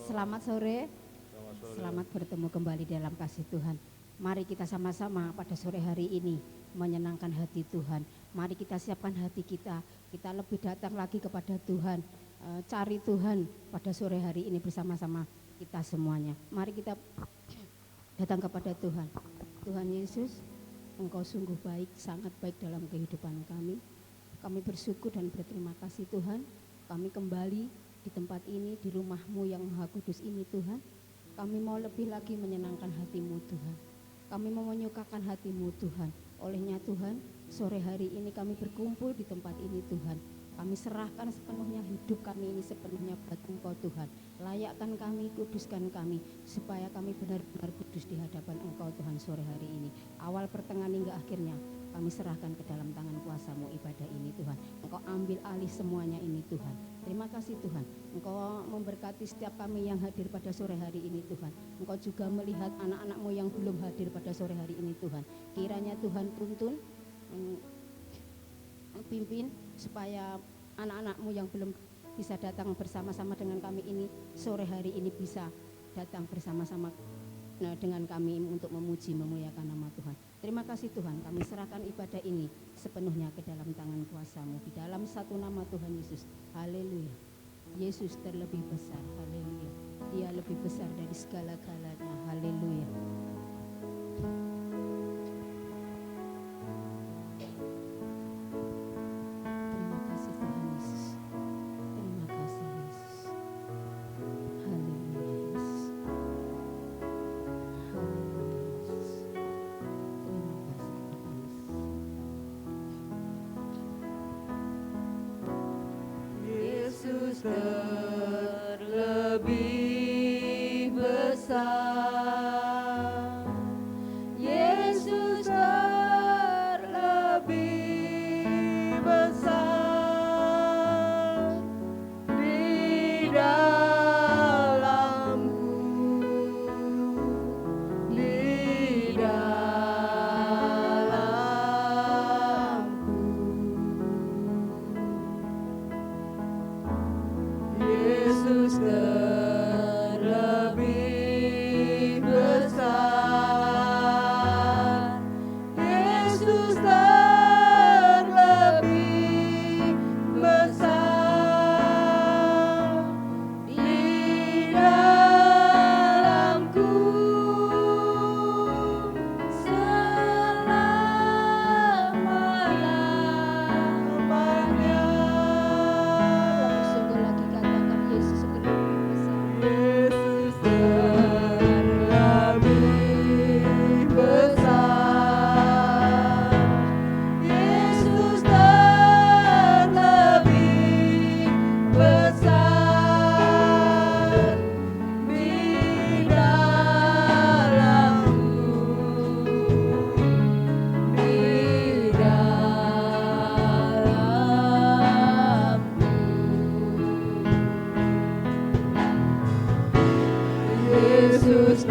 Selamat sore. Selamat bertemu kembali dalam kasih Tuhan. Mari kita sama-sama pada sore hari ini menyenangkan hati Tuhan. Mari kita siapkan hati kita. Kita lebih datang lagi kepada Tuhan. Cari Tuhan pada sore hari ini bersama-sama kita semuanya. Mari kita datang kepada Tuhan. Tuhan Yesus, Engkau sungguh baik, sangat baik dalam kehidupan kami. Kami bersyukur dan berterima kasih Tuhan. Kami kembali di tempat ini, di rumah-Mu yang Maha Kudus ini Tuhan. Kami mau lebih lagi menyenangkan hati-Mu Tuhan. Kami mau menyukakan hati-Mu Tuhan. Olehnya Tuhan, sore hari ini kami berkumpul di tempat ini Tuhan. Kami serahkan sepenuhnya hidup kami ini sepenuhnya buat Engkau Tuhan. Layakkan kami, kuduskan kami, supaya kami benar-benar kudus di hadapan Engkau Tuhan sore hari ini. Awal pertengahan hingga akhirnya kami serahkan ke dalam tangan kuasa-Mu ibadah ini Tuhan. Engkau ambil alih semuanya ini Tuhan. Terima kasih Tuhan. Engkau memberkati setiap kami yang hadir pada sore hari ini Tuhan. Engkau juga melihat anak-anak-Mu yang belum hadir pada sore hari ini Tuhan. Kiranya Tuhan tuntun, pimpin supaya anak-anak-Mu yang belum bisa datang bersama-sama dengan kami ini sore hari ini bisa datang bersama-sama dengan kami untuk memuji memuliakan nama Tuhan. Terima kasih Tuhan, kami serahkan ibadah ini sepenuhnya ke dalam tangan kuasa-Mu di dalam satu nama Tuhan Yesus. Haleluya. Yesus terlebih besar. Haleluya. Dia lebih besar dari segala-galanya. Haleluya. Terlebih besar, Yesus terlebih besar di dalamku, di dalamku. Yesus terlebih besar, Yesus terlebih besar di dalamku selama-lamanya. Yesus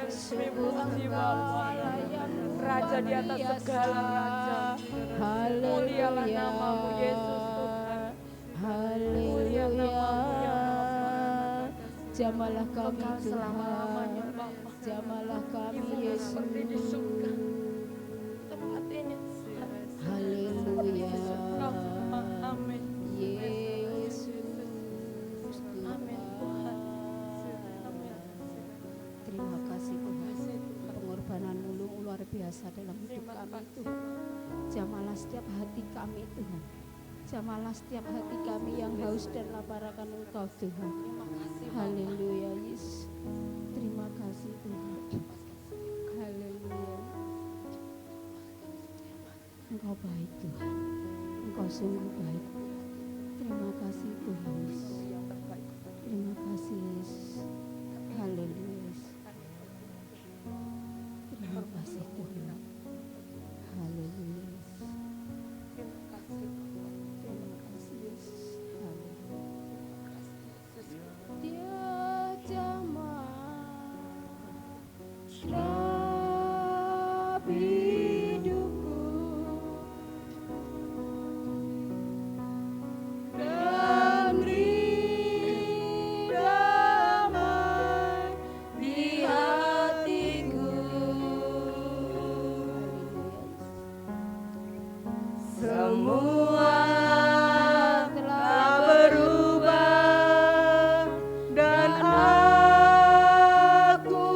Sungguh Engkau yang Raja di atas biasa. segala raja. Mulialah namamu Yesus Tuhan. Haleluya. Jamalah kami Engkau selama-lamanya Tuhan. Bapa. Jamalah kami Ibu Yesus. seperti di surga. Tempat ini Tuhan. Haleluya. Amin. Yesus. Amin Tuhan. Amin. Terima kasih Tuhan. Pengorbananmu luar biasa dalam hidup Terima kami kasih. Tuhan. Jamalah setiap hati kami Tuhan. Jamalah setiap hati kami yang haus dan lapar akan Engkau Tuhan. Terima kasih. Haleluya Yesus. Terima kasih Tuhan. Haleluya. Engkau baik Tuhan. Engkau sungguh baik. Terima kasih Tuhan Yesus. Yang terbaik. Terima kasih Yesus. Haleluya Yesus. Terima kasih Tuhan. Haleluya Yesus. Terima kasih Bapa. Terima kasih Yesus. Haleluya. Terima kasih Yesus. Dia jamah hidupku dan beri damai di hatiku. Semua telah berubah dan aku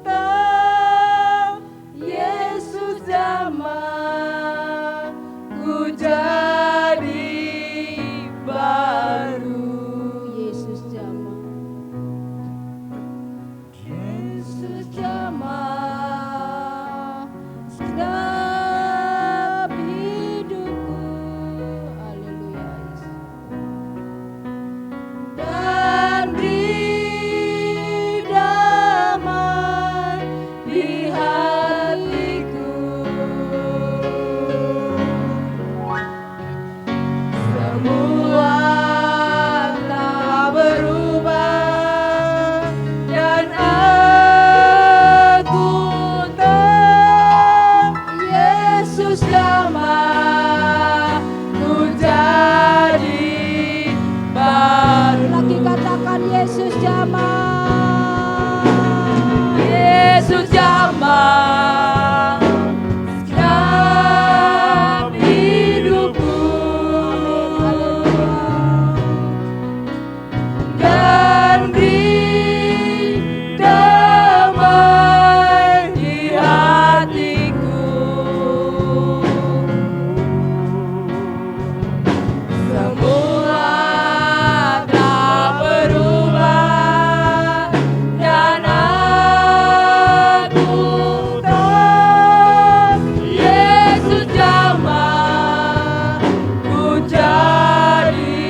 tahu Yesus jamah ku jadi baru. Yesus jamah. Yesus jamah segenap hidupku. Haleluya Yesus. Dan beri damai di hatiku. Semua telah berubah dan aku tahu Yesus jamah ku jadi baru. Lagi katakan Yesus jamah. Yesus jamah segenap hidupku. Dan beri damai di hatiku. Semua telah berubah dan aku tahu Yesus jamah ku jadi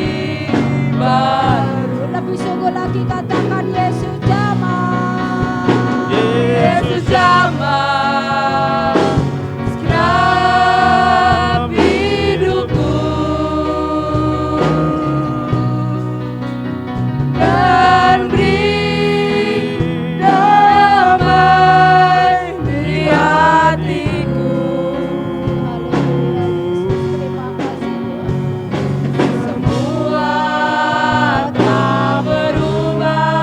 baru. Lebih sungguh lagi katakan Yesus jamah. Yesus jamah segenap hidupku dan beri damai di hatiku. Haleluya Yesus. Terima kasih Tuhan. Semua telah berubah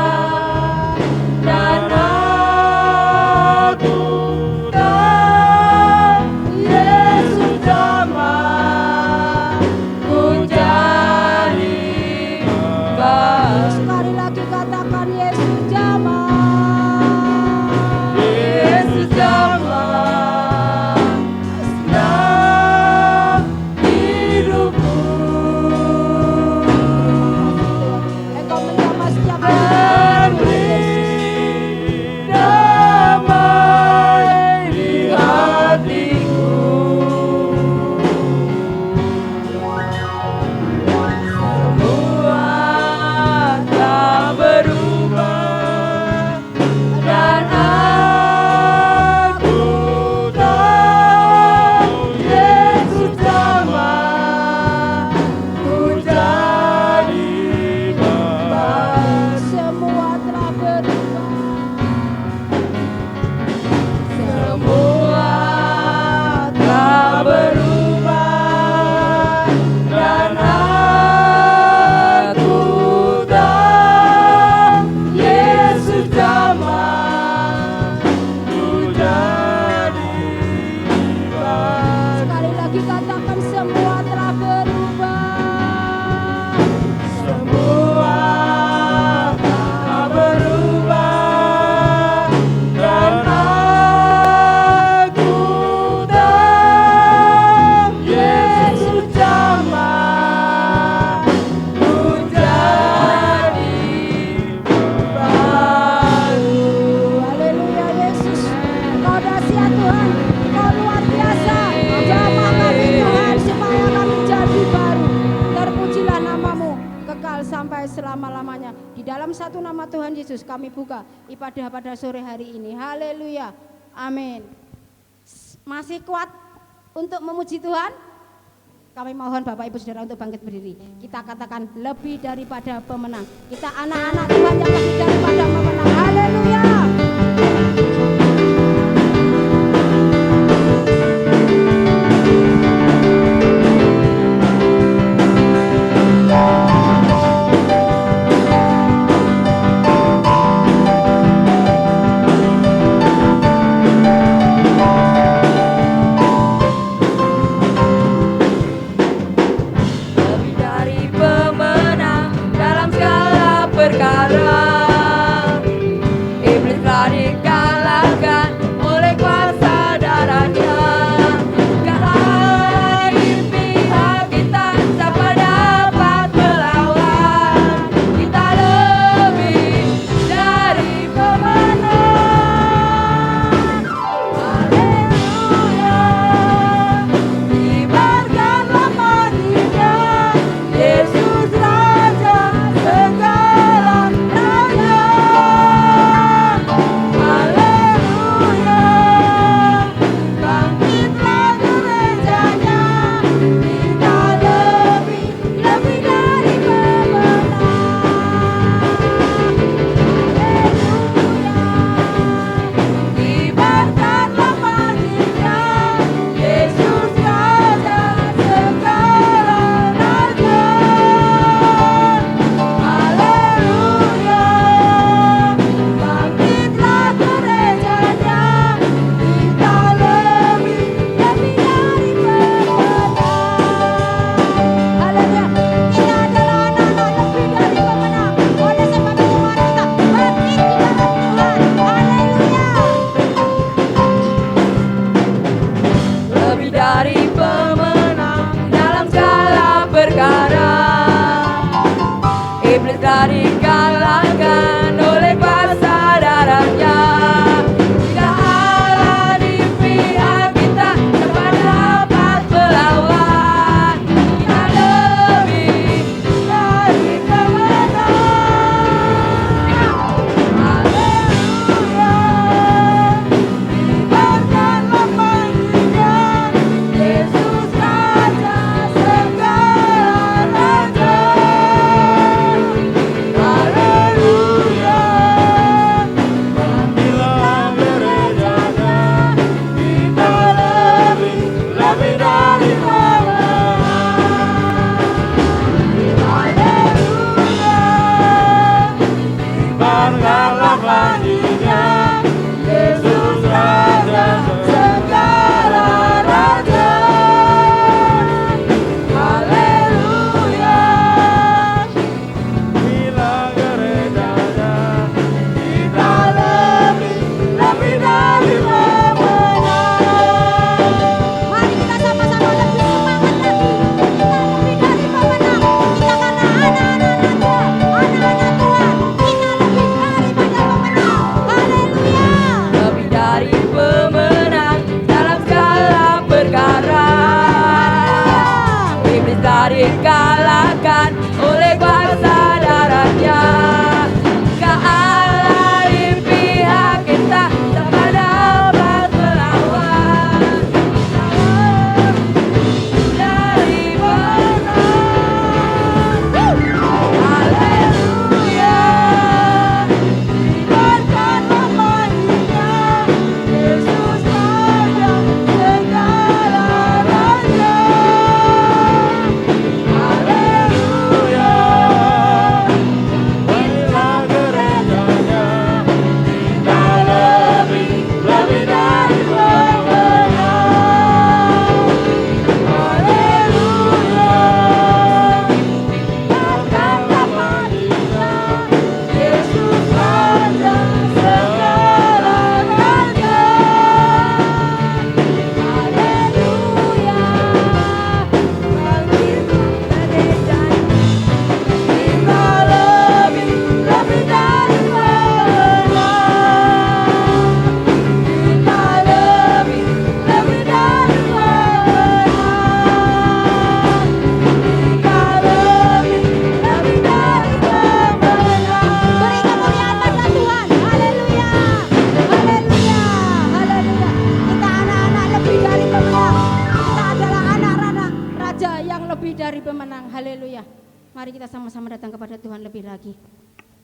selama-lamanya. Di dalam satu nama Tuhan Yesus kami buka ibadah pada sore hari ini. Haleluya. Amin. Masih kuat untuk memuji Tuhan? Kami mohon Bapak Ibu Saudara untuk bangkit berdiri. Kita katakan lebih daripada pemenang. Kita anak-anak Tuhan yang lebih daripada pemenang. Haleluya. Yesus Raja segala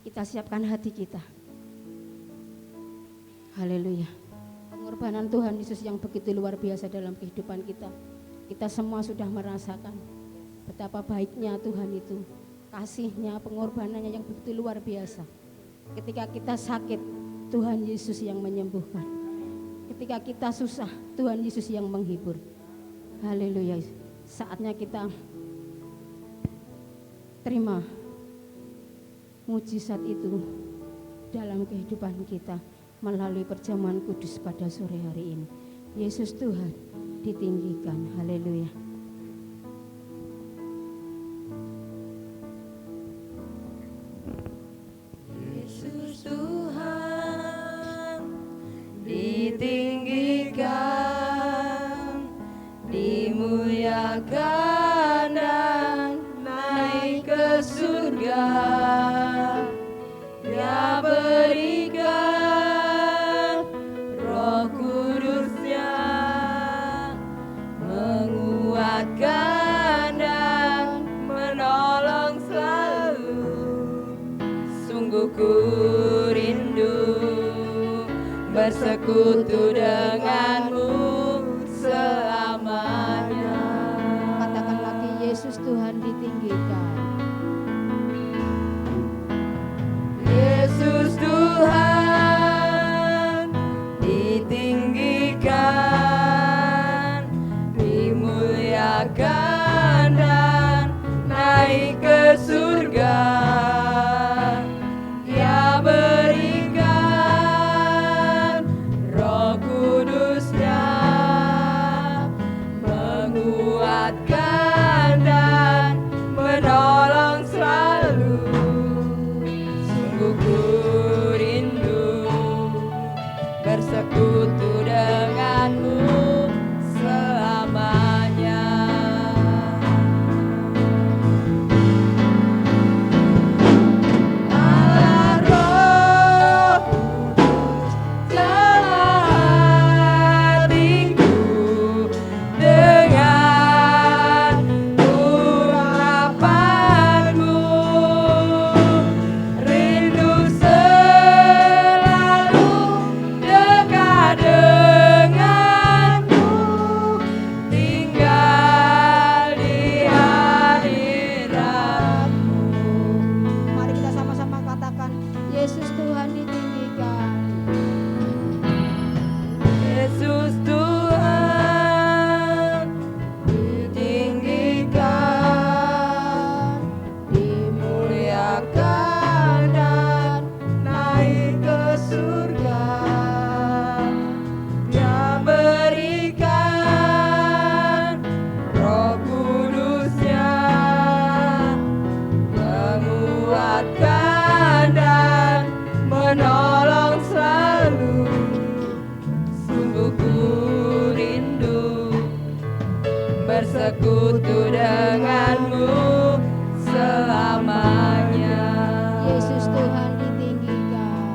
kita siapkan hati kita. Haleluya. Pengorbanan Tuhan Yesus yang begitu luar biasa dalam kehidupan kita. Kita semua sudah merasakan betapa baiknya Tuhan itu, kasihnya, pengorbanannya yang begitu luar biasa. Ketika kita sakit, Tuhan Yesus yang menyembuhkan. Ketika kita susah, Tuhan Yesus yang menghibur. Haleluya. Saatnya kita terima mujizat itu dalam kehidupan kita melalui perjamuan kudus pada sore hari ini. Yesus Tuhan ditinggikan. Haleluya. Yesus Tuhan ditinggikan, dimuliakan dan naik ke surga. Dia berikan Roh Kudus-Nya, menguatkan dan menolong selalu. Sungguh ku rindu bersekutu denganmu selamanya. Katakan lagi, Yesus Tuhan ditinggikan. Yesus Tuhan ditinggikan, dimuliakan dan naik ke surga. Dia berikan Roh Kudus-Nya, menguatkan dan menolong selalu. Sungguh ku rindu bersekutu denganmu selamanya. Allah Roh Kudus telah hatiku dengan urapanmu. Rindu selalu dekat denganmu, tinggal di hadiratmu. Mari kita sama-sama katakan, Yesus Tuhan ditinggikan. Yesus Tuhan ditinggikan, dimuliakan dan naik ke surga. Dia berikan Roh Kudus-Nya, menguatkan dan menolong selalu. Sungguh ku rindu bersekutu denganmu selamanya. Yesus Tuhan ditinggikan.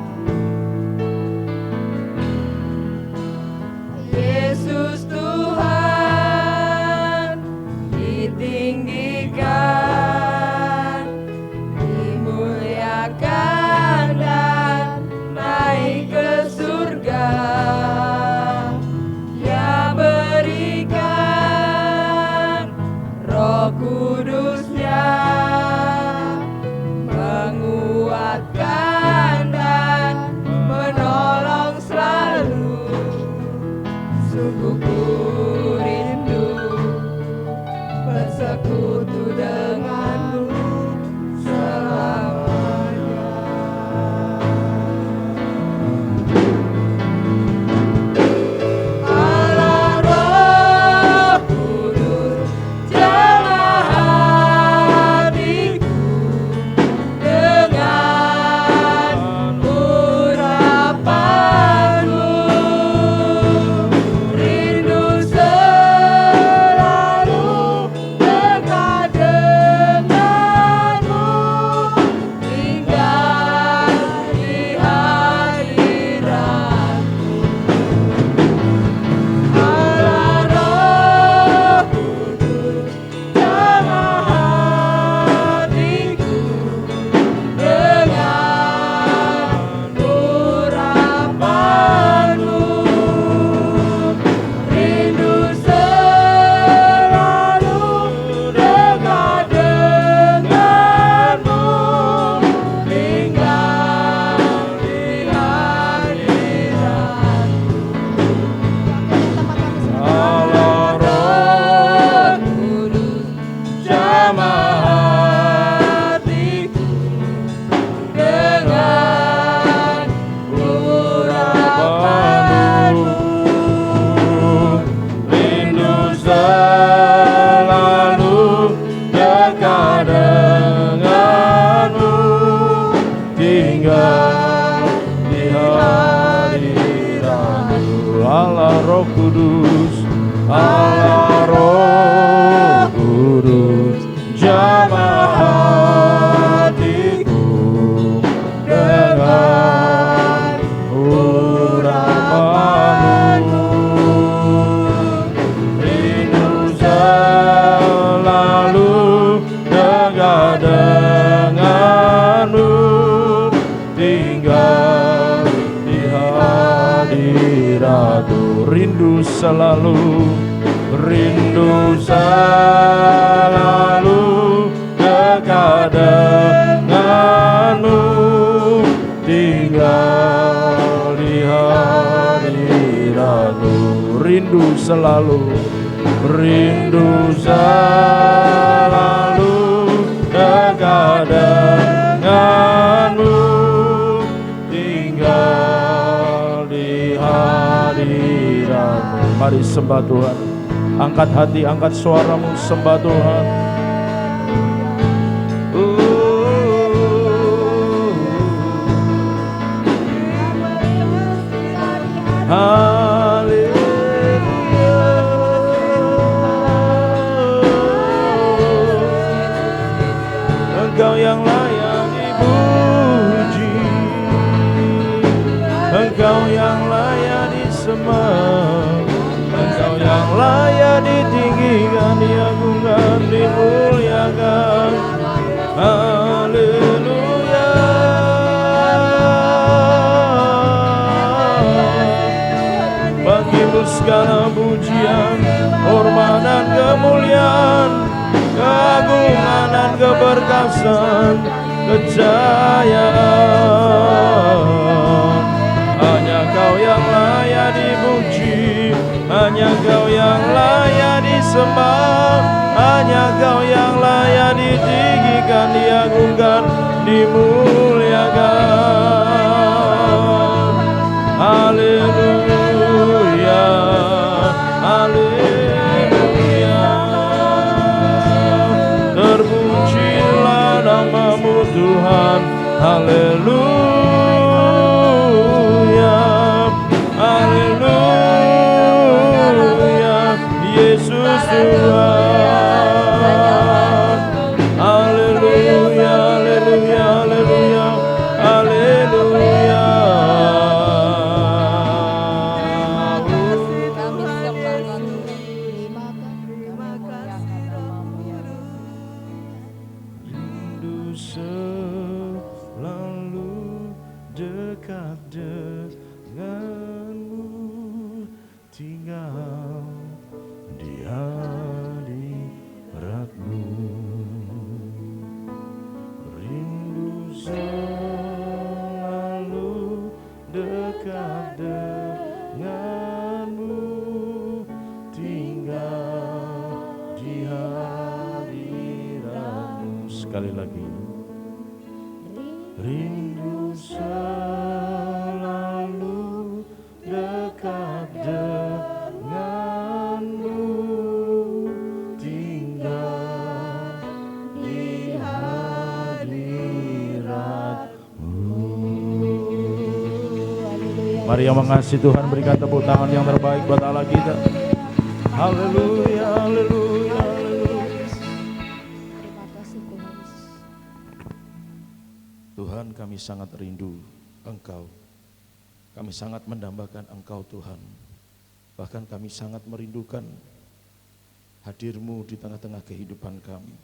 Yesus Tuhan ditinggikan, dimuliakan dan naik ke surga. Dia berikan Roh Kudus tinggal di hadirat-Mu. Allah Roh Kudus, Allah Roh Kudus, jamah hatiku dengan urapan-Mu. Rindu selalu dekat dengan-Mu, tinggal di hadirat-Mu. Rindu selalu dekat dengan-Mu, tinggal di hadirat-Mu. Rindu selalu dekat dengan-Mu, tinggal di hadirat-Mu. Mari sembah Tuhan. Angkat hati, angkat suaramu, sembah Tuhan. Haleluya. Engkau yang layak dipuji, Engkau yang layak disembah, Engkau yang layak ditinggikan, diagungkan, dimuliakan. Haleluya. Bagimu segala pujian, hormat dan kemuliaan, keagungan dan keberkasan, kejayaan. Hanya Kau yang layak dipuji, hanya Kau yang layak disembah, hanya Kau yang layak ditinggikan, diagungkan, dimuliakan. Haleluya, haleluya. Terpujilah nama-Mu Tuhan. Haleluya, haleluya. Yesus Tuhan. Haleluya, haleluya, haleluya, haleluya. Kami sembah Tuhan. Rindu selalu dekat dengan-Mu, tinggal di hadirat-Mu. Rindu selalu dekat dengan-Mu, tinggal di hadirat-Mu. Sekali lagi. Rindu selalu dekat dengan-Mu, tinggal di hadirat-Mu. Mari yang mengasihi Tuhan berikan tepuk tangan yang terbaik buat Allah kita. Haleluya, haleluya, haleluya. Terima kasih Tuhan Yesus. Tuhan, kami sangat rindu Engkau. Kami sangat mendambakan Engkau Tuhan. Bahkan kami sangat merindukan hadir-Mu di tengah-tengah kehidupan kami.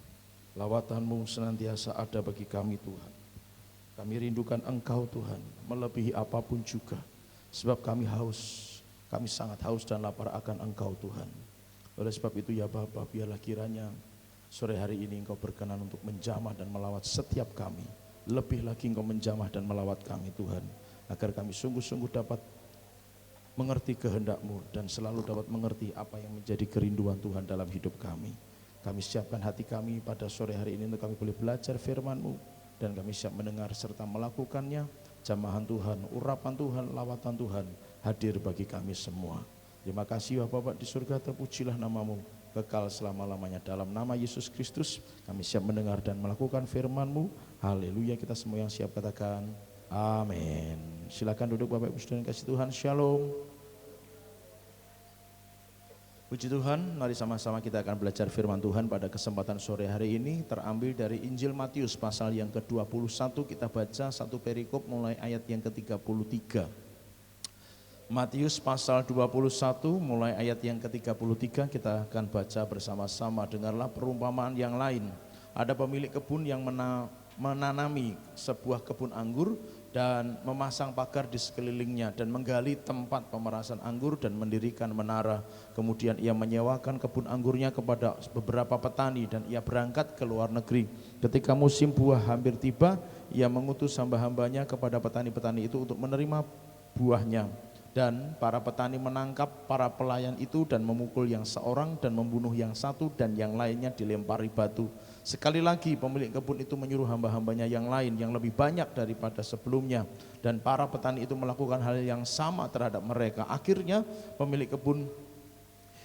Lawatan-Mu senantiasa ada bagi kami Tuhan. Kami rindukan Engkau Tuhan, melebihi apapun juga. Sebab kami haus, kami sangat haus dan lapar akan Engkau Tuhan. Oleh sebab itu ya Bapa, biarlah kiranya sore hari ini Engkau berkenan untuk menjamah dan melawat setiap kami. Lebih lagi Engkau menjamah dan melawat kami Tuhan, agar kami sungguh-sungguh dapat mengerti kehendak-Mu dan selalu dapat mengerti apa yang menjadi kerinduan Tuhan dalam hidup kami. Kami siapkan hati kami pada sore hari ini untuk kami boleh belajar firman-Mu, dan kami siap mendengar serta melakukannya. Jamahan Tuhan, urapan Tuhan, lawatan Tuhan hadir bagi kami semua. Terima kasih ya Bapak di surga, terpujilah nama-Mu. kekal selama-lamanya. Dalam nama Yesus Kristus kami siap mendengar dan melakukan firman-Mu. Haleluya, kita semua yang siap katakan amin. Silakan duduk Bapak Ibu Saudara yang kasih Tuhan. Shalom. Puji Tuhan, mari sama-sama kita akan belajar firman Tuhan pada kesempatan sore hari ini, terambil dari Injil Matius pasal yang ke-21. Kita baca satu perikop mulai ayat yang ke-33. Matius pasal 21 mulai ayat yang ke-33 kita akan baca bersama-sama. Dengarlah perumpamaan yang lain. Ada pemilik kebun yang menanami sebuah kebun anggur dan memasang pagar di sekelilingnya dan menggali tempat pemerasan anggur dan mendirikan menara. Kemudian ia menyewakan kebun anggurnya kepada beberapa petani dan ia berangkat ke luar negeri. Ketika musim buah hampir tiba, ia mengutus hamba-hambanya kepada petani-petani itu untuk menerima buahnya. Dan para petani menangkap para pelayan itu dan memukul yang seorang dan membunuh yang satu dan yang lainnya dilempari batu. Sekali lagi pemilik kebun itu menyuruh hamba-hambanya yang lain yang lebih banyak daripada sebelumnya. Dan para petani itu melakukan hal yang sama terhadap mereka. Akhirnya pemilik kebun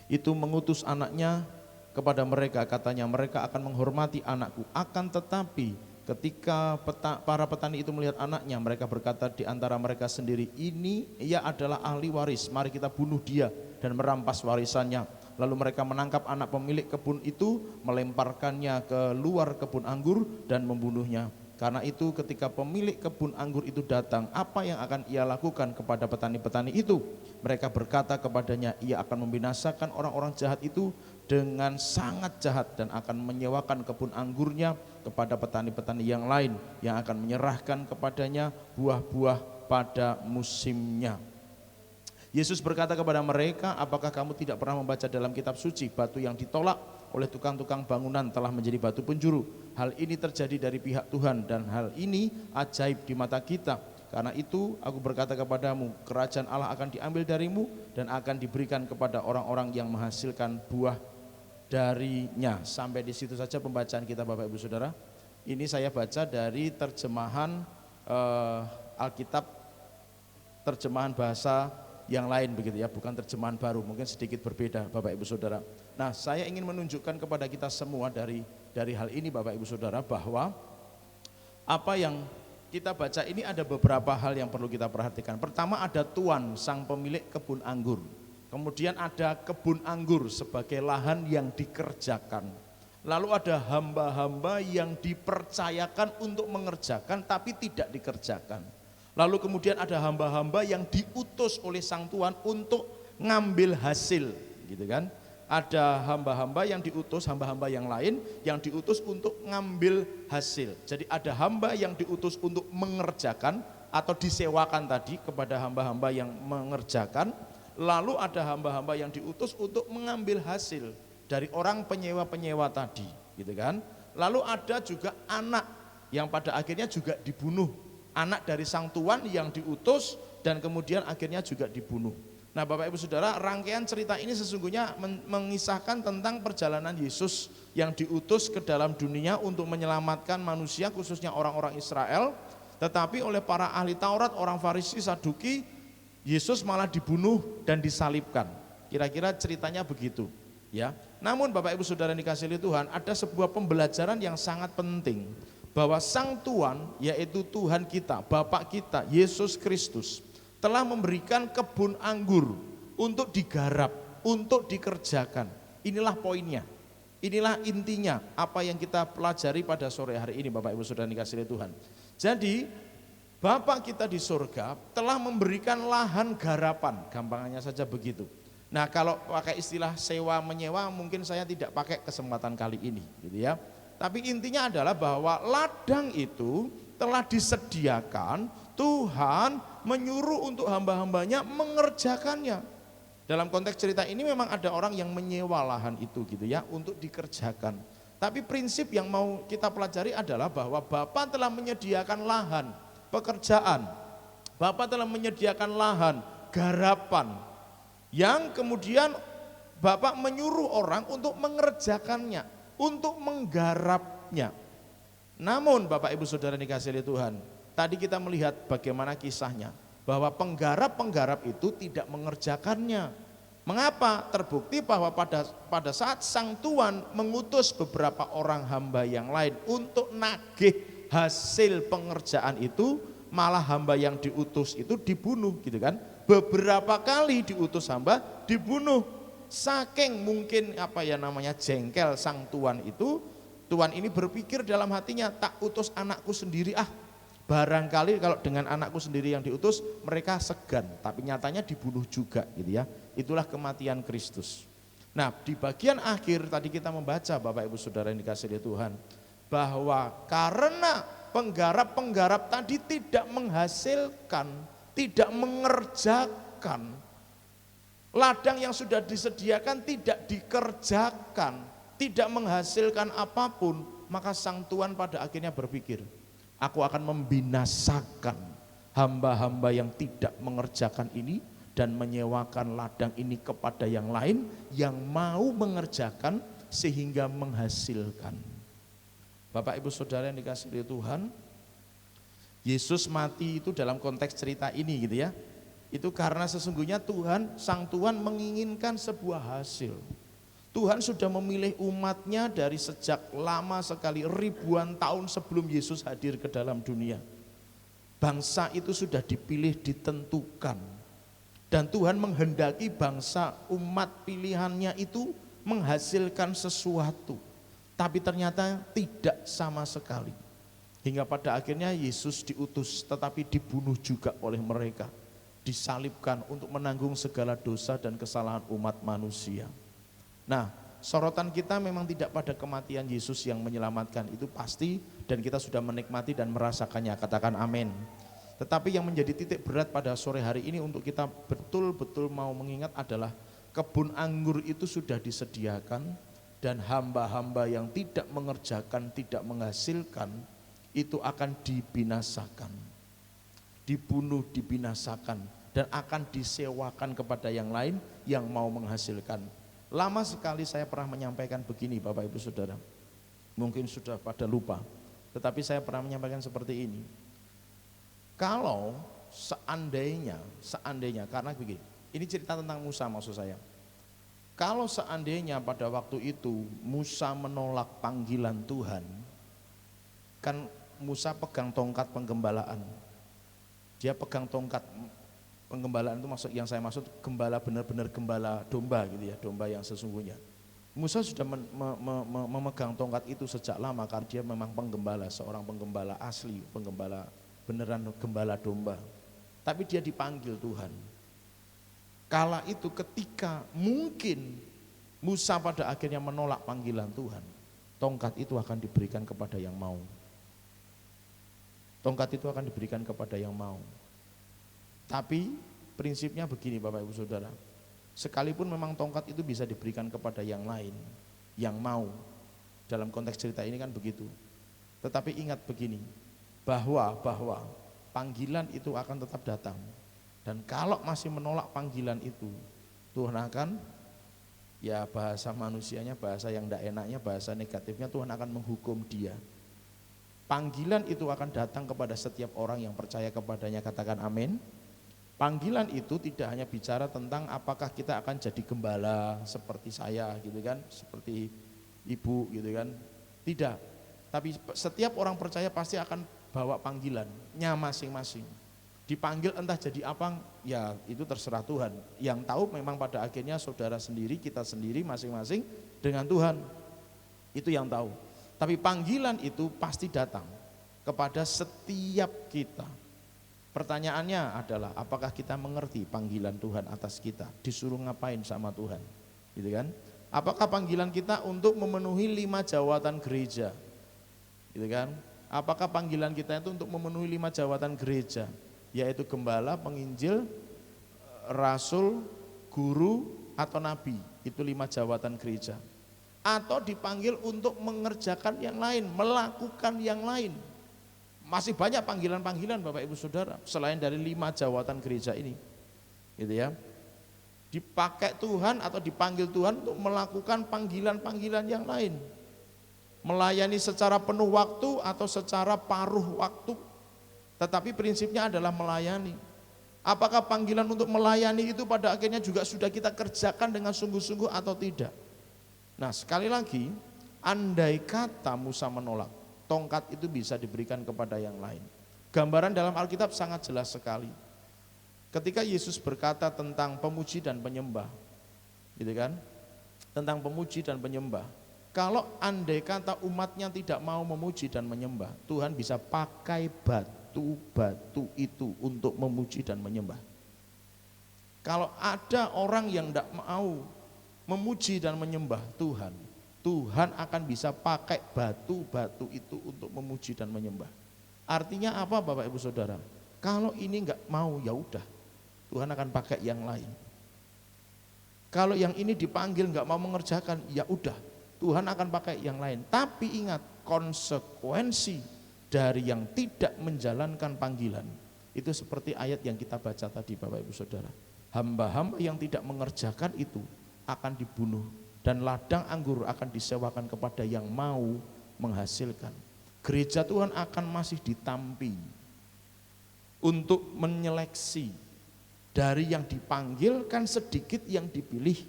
itu mengutus anaknya kepada mereka. Katanya, mereka akan menghormati anakku. Akan tetapi ketika para petani itu melihat anaknya, mereka berkata di antara mereka sendiri, ini ia adalah ahli waris, mari kita bunuh dia dan merampas warisannya. Lalu mereka menangkap anak pemilik kebun itu, melemparkannya ke luar kebun anggur dan membunuhnya. Karena itu ketika pemilik kebun anggur itu datang, apa yang akan ia lakukan kepada petani-petani itu? Mereka berkata kepadanya, ia akan membinasakan orang-orang jahat itu dengan sangat jahat dan akan menyewakan kebun anggurnya kepada petani-petani yang lain yang akan menyerahkan kepadanya buah-buah pada musimnya. Yesus berkata kepada mereka, apakah kamu tidak pernah membaca dalam kitab suci, batu yang ditolak oleh tukang-tukang bangunan telah menjadi batu penjuru? Hal ini terjadi dari pihak Tuhan dan hal ini ajaib di mata kita. Karena itu aku berkata kepadamu, kerajaan Allah akan diambil darimu dan akan diberikan kepada orang-orang yang menghasilkan buah darinya. Sampai di situ saja pembacaan kita Bapak Ibu Saudara. Ini saya baca dari terjemahan Alkitab, terjemahan bahasa yang lain begitu ya, bukan terjemahan baru, mungkin sedikit berbeda Bapak Ibu Saudara. Nah, saya ingin menunjukkan kepada kita semua dari hal ini Bapak Ibu Saudara, bahwa apa yang kita baca ini ada beberapa hal yang perlu kita perhatikan. Pertama, ada tuan sang pemilik kebun anggur. Kemudian ada kebun anggur sebagai lahan yang dikerjakan. Lalu ada hamba-hamba yang dipercayakan untuk mengerjakan tapi tidak dikerjakan. Lalu kemudian ada hamba-hamba yang diutus oleh sang tuan untuk ngambil hasil, gitu kan? Ada hamba-hamba yang diutus, hamba-hamba yang lain yang diutus untuk ngambil hasil. Jadi ada hamba yang diutus untuk mengerjakan atau disewakan tadi kepada hamba-hamba yang mengerjakan. Lalu ada hamba-hamba yang diutus untuk mengambil hasil dari orang penyewa-penyewa tadi, gitu kan? Lalu ada juga anak yang pada akhirnya juga dibunuh, anak dari sang tuan yang diutus dan kemudian akhirnya juga dibunuh. Nah, Bapak Ibu Saudara, rangkaian cerita ini sesungguhnya mengisahkan tentang perjalanan Yesus yang diutus ke dalam dunia untuk menyelamatkan manusia, khususnya orang-orang Israel. Tetapi oleh para ahli Taurat, orang Farisi, Saduki, Yesus malah dibunuh dan disalibkan. Kira-kira ceritanya begitu, ya. Namun Bapak Ibu Saudara yang dikasihi Tuhan, ada sebuah pembelajaran yang sangat penting, bahwa sang tuan, yaitu Tuhan kita, Bapak kita, Yesus Kristus, telah memberikan kebun anggur untuk digarap, untuk dikerjakan. Inilah poinnya, inilah intinya apa yang kita pelajari pada sore hari ini Bapak Ibu Saudara yang dikasihi Tuhan. Jadi Bapak kita di surga telah memberikan lahan garapan, gampangannya saja begitu. Nah, kalau pakai istilah sewa menyewa mungkin saya tidak pakai kesempatan kali ini, gitu ya. Tapi intinya adalah bahwa ladang itu telah disediakan, Tuhan menyuruh untuk hamba-hambanya mengerjakannya. Dalam konteks cerita ini memang ada orang yang menyewa lahan itu, gitu ya, untuk dikerjakan. Tapi prinsip yang mau kita pelajari adalah bahwa Bapak telah menyediakan lahan pekerjaan, Bapak telah menyediakan lahan garapan yang kemudian Bapak menyuruh orang untuk mengerjakannya, untuk menggarapnya. Namun Bapak Ibu Saudara dikasihi Tuhan, tadi kita melihat bagaimana kisahnya, bahwa penggarap-penggarap itu tidak mengerjakannya, Mengapa? Terbukti bahwa pada saat sang tuan mengutus beberapa orang hamba yang lain untuk nagih hasil pengerjaan itu, malah hamba yang diutus itu dibunuh gitu kan. Beberapa kali diutus hamba dibunuh. Saking mungkin jengkel sang tuan itu, tuan ini berpikir dalam hatinya, tak utus anakku sendiri barangkali kalau dengan anakku sendiri yang diutus mereka segan, tapi nyatanya dibunuh juga gitu ya. Itulah kematian Kristus. Nah, di bagian akhir tadi kita membaca Bapak Ibu Saudara yang dikasihi oleh Tuhan, bahwa karena penggarap-penggarap tadi tidak menghasilkan, tidak mengerjakan, ladang yang sudah disediakan tidak dikerjakan, tidak menghasilkan apapun, maka sang tuan pada akhirnya berpikir, aku akan membinasakan hamba-hamba yang tidak mengerjakan ini dan menyewakan ladang ini kepada yang lain yang mau mengerjakan sehingga menghasilkan. Bapak Ibu Saudara yang dikasihi Tuhan, Yesus mati itu dalam konteks cerita ini gitu ya. Itu karena sesungguhnya sang Tuhan menginginkan sebuah hasil. Tuhan sudah memilih umatnya dari sejak lama sekali, ribuan tahun sebelum Yesus hadir ke dalam dunia. Bangsa itu sudah dipilih, ditentukan. Dan Tuhan menghendaki bangsa umat pilihannya itu menghasilkan sesuatu. Tapi ternyata tidak sama sekali. Hingga pada akhirnya Yesus diutus tetapi dibunuh juga oleh mereka. Disalibkan untuk menanggung segala dosa dan kesalahan umat manusia. Nah, sorotan kita memang tidak pada kematian Yesus yang menyelamatkan, itu pasti, dan kita sudah menikmati dan merasakannya, katakan amin. Tetapi yang menjadi titik berat pada sore hari ini untuk kita betul-betul mau mengingat adalah kebun anggur itu sudah disediakan dan hamba-hamba yang tidak mengerjakan, tidak menghasilkan itu akan dibinasakan, dibunuh, dibinasakan, dan akan disewakan kepada yang lain yang mau menghasilkan. Lama sekali saya pernah menyampaikan begini Bapak Ibu Saudara, mungkin sudah pada lupa, tetapi saya pernah menyampaikan seperti ini. Kalau seandainya, karena begini, ini cerita tentang Musa maksud saya. Kalau seandainya pada waktu itu Musa menolak panggilan Tuhan, kan Musa pegang tongkat penggembalaan. Dia pegang tongkat penggembalaan itu yang saya maksud gembala, benar-benar gembala domba gitu ya, domba yang sesungguhnya. Musa sudah memegang tongkat itu sejak lama karena dia memang penggembala, seorang penggembala asli, penggembala beneran, gembala domba. Tapi dia dipanggil Tuhan. Kala itu ketika mungkin Musa pada akhirnya menolak panggilan Tuhan, tongkat itu akan diberikan kepada yang mau. Tongkat itu akan diberikan kepada yang mau. Tapi prinsipnya begini Bapak Ibu Saudara, sekalipun memang tongkat itu bisa diberikan kepada yang lain, yang mau, dalam konteks cerita ini kan begitu. Tetapi ingat begini, bahwa panggilan itu akan tetap datang. Dan kalau masih menolak panggilan itu, Tuhan akan, ya bahasa manusianya, bahasa yang tidak enaknya, bahasa negatifnya, Tuhan akan menghukum dia. Panggilan itu akan datang kepada setiap orang yang percaya kepadanya, katakan amin. Panggilan itu tidak hanya bicara tentang apakah kita akan jadi gembala seperti saya gitu kan, seperti ibu gitu kan. Tidak. Tapi setiap orang percaya pasti akan bawa panggilannya masing-masing. Dipanggil entah jadi apa, ya itu terserah Tuhan. Yang tahu memang pada akhirnya saudara sendiri, kita sendiri masing-masing dengan Tuhan. Itu yang tahu. Tapi panggilan itu pasti datang kepada setiap kita. Pertanyaannya adalah apakah kita mengerti panggilan Tuhan atas kita, disuruh ngapain sama Tuhan, gitu kan? Apakah panggilan kita untuk memenuhi 5 jawatan gereja, gitu kan? Apakah panggilan kita itu untuk memenuhi 5 jawatan gereja, yaitu gembala, penginjil, rasul, guru, atau nabi, itu 5 jawatan gereja. Atau dipanggil untuk mengerjakan yang lain, melakukan yang lain. Masih banyak panggilan-panggilan Bapak Ibu Saudara selain dari 5 jawatan gereja ini, gitu ya. Dipakai Tuhan atau dipanggil Tuhan untuk melakukan panggilan-panggilan yang lain, melayani secara penuh waktu atau secara paruh waktu, tetapi prinsipnya adalah melayani. Apakah panggilan untuk melayani itu pada akhirnya juga sudah kita kerjakan dengan sungguh-sungguh atau tidak? Nah, sekali lagi, andai kata Musa menolak, tongkat itu bisa diberikan kepada yang lain. Gambaran dalam Alkitab sangat jelas sekali. Ketika Yesus berkata tentang pemuji dan penyembah, gitu kan? Tentang pemuji dan penyembah. Kalau andai kata umatnya tidak mau memuji dan menyembah, Tuhan bisa pakai batu itu untuk memuji dan menyembah. Kalau ada orang yang tidak mau memuji dan menyembah Tuhan, Tuhan akan bisa pakai batu-batu itu untuk memuji dan menyembah. Artinya apa Bapak Ibu Saudara? Kalau ini enggak mau, ya udah, Tuhan akan pakai yang lain. Kalau yang ini dipanggil enggak mau mengerjakan, ya udah, Tuhan akan pakai yang lain. Tapi ingat, konsekuensi dari yang tidak menjalankan panggilan itu seperti ayat yang kita baca tadi Bapak Ibu Saudara. Hamba-hamba yang tidak mengerjakan itu akan dibunuh dan ladang anggur akan disewakan kepada yang mau menghasilkan. Gereja Tuhan akan masih ditampi untuk menyeleksi dari yang dipanggil, kan sedikit yang dipilih,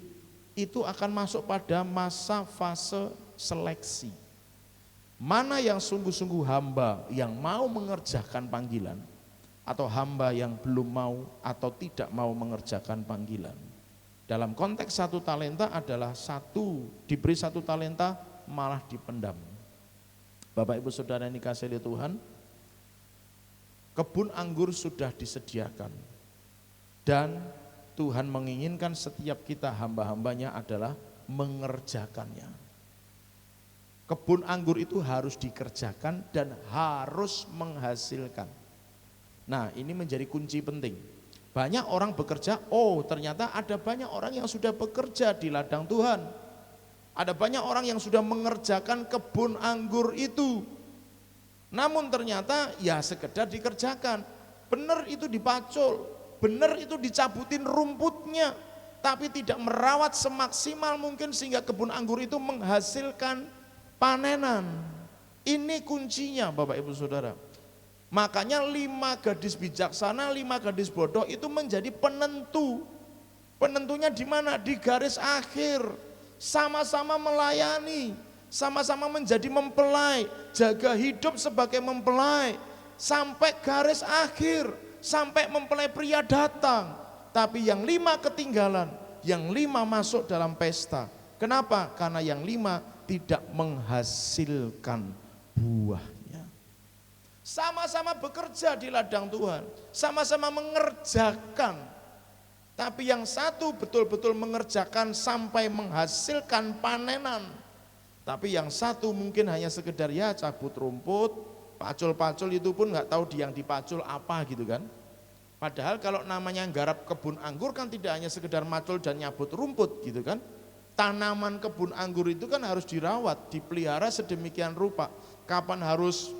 itu akan masuk pada masa fase seleksi. Mana yang sungguh-sungguh hamba yang mau mengerjakan panggilan, atau hamba yang belum mau atau tidak mau mengerjakan panggilan. Dalam konteks 1 talenta adalah diberi 1 talenta malah dipendam. Bapak Ibu Saudara yang dikasihi oleh Tuhan, kebun anggur sudah disediakan dan Tuhan menginginkan setiap kita hamba-hambanya adalah mengerjakannya. Kebun anggur itu harus dikerjakan dan harus menghasilkan. Nah, ini menjadi kunci penting. Banyak orang bekerja, ternyata ada banyak orang yang sudah bekerja di ladang Tuhan. Ada banyak orang yang sudah mengerjakan kebun anggur itu. Namun ternyata ya sekedar dikerjakan. Benar itu dipacul, benar itu dicabutin rumputnya, tapi tidak merawat semaksimal mungkin sehingga kebun anggur itu menghasilkan panenan. Ini kuncinya Bapak Ibu Saudara. Makanya 5 gadis bijaksana, 5 gadis bodoh itu menjadi penentu. Penentunya di mana? Di garis akhir. Sama-sama melayani, sama-sama menjadi mempelai, jaga hidup sebagai mempelai sampai garis akhir, sampai mempelai pria datang. Tapi yang 5 ketinggalan, yang 5 masuk dalam pesta. Kenapa? Karena yang 5 tidak menghasilkan buahnya. Sama-sama bekerja di ladang Tuhan, sama-sama mengerjakan, tapi yang satu betul-betul mengerjakan sampai menghasilkan panenan, tapi yang satu mungkin hanya sekedar ya cabut rumput, pacul-pacul itu pun nggak tahu yang dipacul apa gitu kan. Padahal kalau namanya garap kebun anggur kan tidak hanya sekedar macul dan nyabut rumput gitu kan. Tanaman kebun anggur itu kan harus dirawat, dipelihara sedemikian rupa. Kapan harus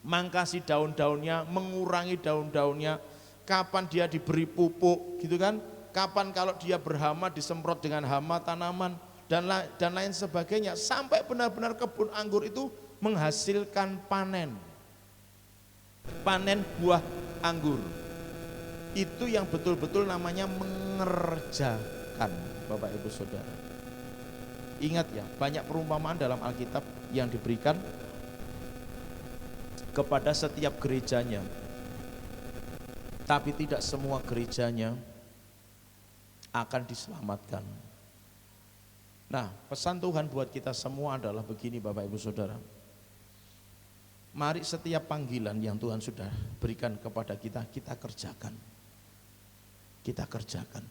mangkasi daun-daunnya, mengurangi daun-daunnya, kapan dia diberi pupuk gitu kan. Kapan kalau dia berhama disemprot dengan hama tanaman dan lain sebagainya sampai benar-benar kebun anggur itu menghasilkan panen. Panen buah anggur. Itu yang betul-betul namanya mengerjakan Bapak Ibu Saudara. Ingat ya, banyak perumpamaan dalam Alkitab yang diberikan kepada setiap gerejanya. Tapi tidak semua gerejanya akan diselamatkan. Nah, pesan Tuhan buat kita semua adalah begini Bapak Ibu Saudara. Mari setiap panggilan yang Tuhan sudah berikan kepada kita, kita kerjakan. Kita kerjakan.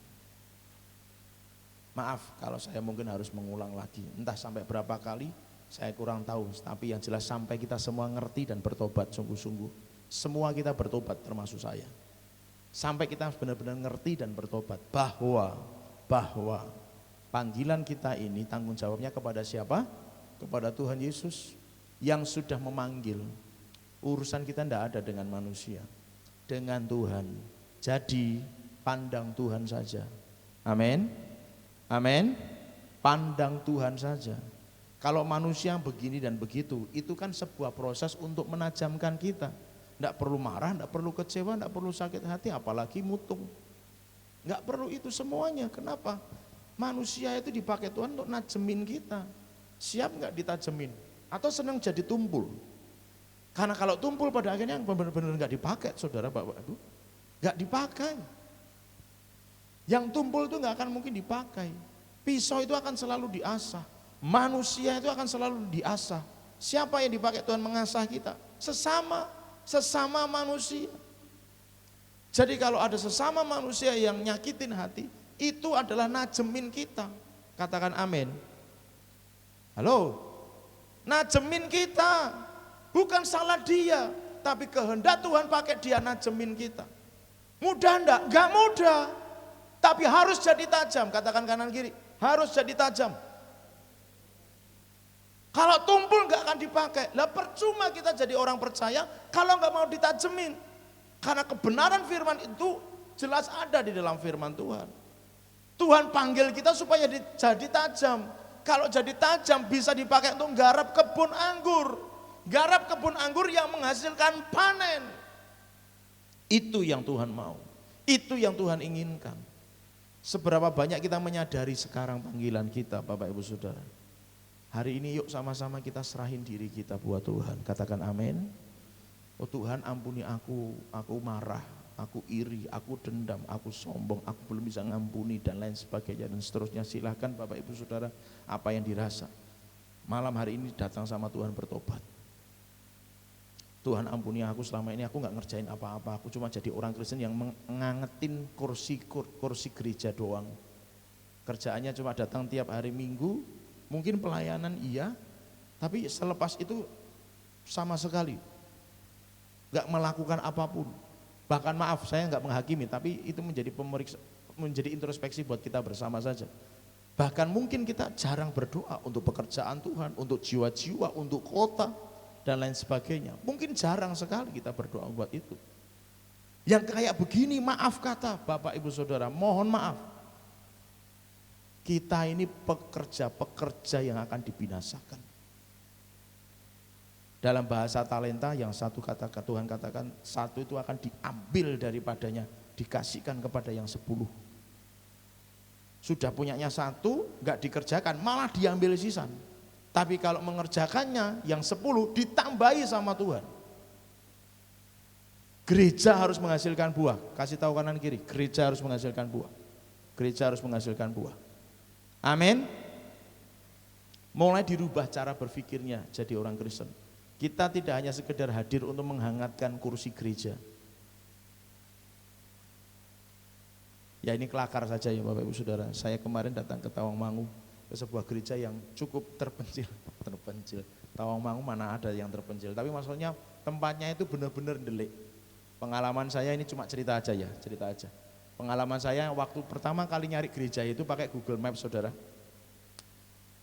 Maaf kalau saya mungkin harus mengulang lagi, entah sampai berapa kali saya kurang tahu, tapi yang jelas sampai kita semua ngerti dan bertobat sungguh-sungguh. Semua kita bertobat termasuk saya. Sampai kita benar-benar ngerti dan bertobat bahwa panggilan kita ini tanggung jawabnya kepada siapa? Kepada Tuhan Yesus yang sudah memanggil. Urusan kita tidak ada dengan manusia, dengan Tuhan. Jadi pandang Tuhan saja. Amin. Amin. Pandang Tuhan saja. Kalau manusia begini dan begitu, itu kan sebuah proses untuk menajamkan kita. Enggak perlu marah, enggak perlu kecewa, enggak perlu sakit hati, apalagi mutung. Enggak perlu itu semuanya. Kenapa? Manusia itu dipakai Tuhan untuk najemin kita. Siap enggak ditajemin? Atau senang jadi tumpul? Karena kalau tumpul pada akhirnya benar-benar enggak dipakai, saudara Bapak Ibu. Enggak dipakai. Yang tumpul itu enggak akan mungkin dipakai. Pisau itu akan selalu diasah. Manusia itu akan selalu diasah. Siapa yang dipakai Tuhan mengasah kita? Sesama manusia. Jadi kalau ada sesama manusia yang nyakitin hati, itu adalah najemin kita. Katakan amin. Halo? Najemin kita. Bukan salah dia, tapi kehendak Tuhan pakai dia najemin kita. Mudah enggak? Enggak mudah. Tapi harus jadi tajam. Katakan kanan kiri, harus jadi tajam. Kalau tumpul enggak akan dipakai. Lah percuma kita jadi orang percaya kalau enggak mau ditajemin. Karena kebenaran firman itu jelas ada di dalam firman Tuhan. Tuhan panggil kita supaya jadi tajam. Kalau jadi tajam bisa dipakai untuk garap kebun anggur. Garap kebun anggur yang menghasilkan panen. Itu yang Tuhan mau. Itu yang Tuhan inginkan. Seberapa banyak kita menyadari sekarang panggilan kita, Bapak Ibu Saudara. Hari ini yuk sama-sama kita serahin diri kita buat Tuhan. Katakan amin. Oh Tuhan, ampuni aku marah, aku iri, aku dendam, aku sombong, aku belum bisa ngampuni dan lain sebagainya dan seterusnya. Silahkan Bapak Ibu Saudara, apa yang dirasa. Malam hari ini datang sama Tuhan bertobat. Tuhan ampuni aku, selama ini aku gak ngerjain apa-apa, aku cuma jadi orang Kristen yang mengangetin kursi gereja doang. Kerjaannya cuma datang tiap hari Minggu, mungkin pelayanan iya, tapi selepas itu sama sekali gak melakukan apapun. Bahkan maaf, saya gak menghakimi, tapi itu menjadi menjadi introspeksi buat kita bersama saja. Bahkan mungkin kita jarang berdoa untuk pekerjaan Tuhan, untuk jiwa-jiwa, untuk kota dan lain sebagainya. Mungkin jarang sekali kita berdoa buat itu. Yang kayak begini, maaf kata Bapak Ibu Saudara, mohon maaf. Kita ini pekerja-pekerja yang akan dibinasakan. Dalam bahasa talenta yang satu katakan, Tuhan katakan satu itu akan diambil daripadanya, dikasihkan kepada yang 10. Sudah punyanya satu, gak dikerjakan, malah diambil sisan. Tapi kalau mengerjakannya yang 10 ditambahi sama Tuhan. Gereja harus menghasilkan buah. Kasih tahu kanan kiri, gereja harus menghasilkan buah. Gereja harus menghasilkan buah. Amin. Mulai dirubah cara berpikirnya jadi orang Kristen. Kita tidak hanya sekedar hadir untuk menghangatkan kursi gereja. Ya ini kelakar saja ya Bapak Ibu Saudara. Saya kemarin datang ke Tawangmangu, ke sebuah gereja yang cukup terpencil. Tawangmangu mana ada yang terpencil, tapi maksudnya tempatnya itu benar-benar delik. Pengalaman saya ini cuma cerita aja ya, cerita aja. Pengalaman saya waktu pertama kali nyari gereja itu pakai Google Maps Saudara.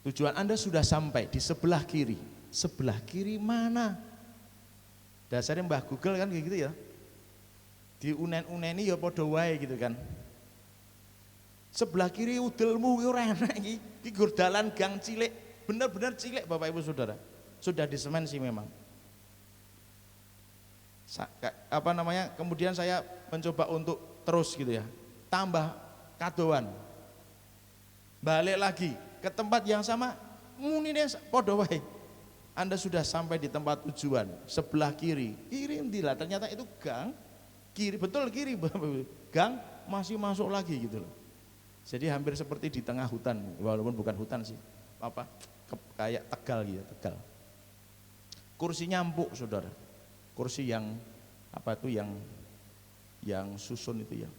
Tujuan Anda sudah sampai di sebelah kiri. Sebelah kiri mana? Dasarnya Mbah Google kan kayak gitu ya. Di unen-uneni ya padha wae gitu kan. Sebelah kiri udelmu ora enak iki gur dalan gang cilik, bener-bener cilik Bapak Ibu Saudara. Sudah disemen sih memang. Kemudian saya mencoba untuk terus gitu ya. Tambah kadoan. Balik lagi ke tempat yang sama, munine padha wae. Anda sudah sampai di tempat tujuan, sebelah kiri ndilah, ternyata itu gang, kiri, betul kiri, gang masih masuk lagi gitu loh. Jadi hampir seperti di tengah hutan, walaupun bukan hutan sih, kayak Tegal gitu, Tegal. Kursinya empuk Saudara, kursi yang yang susun itu ya.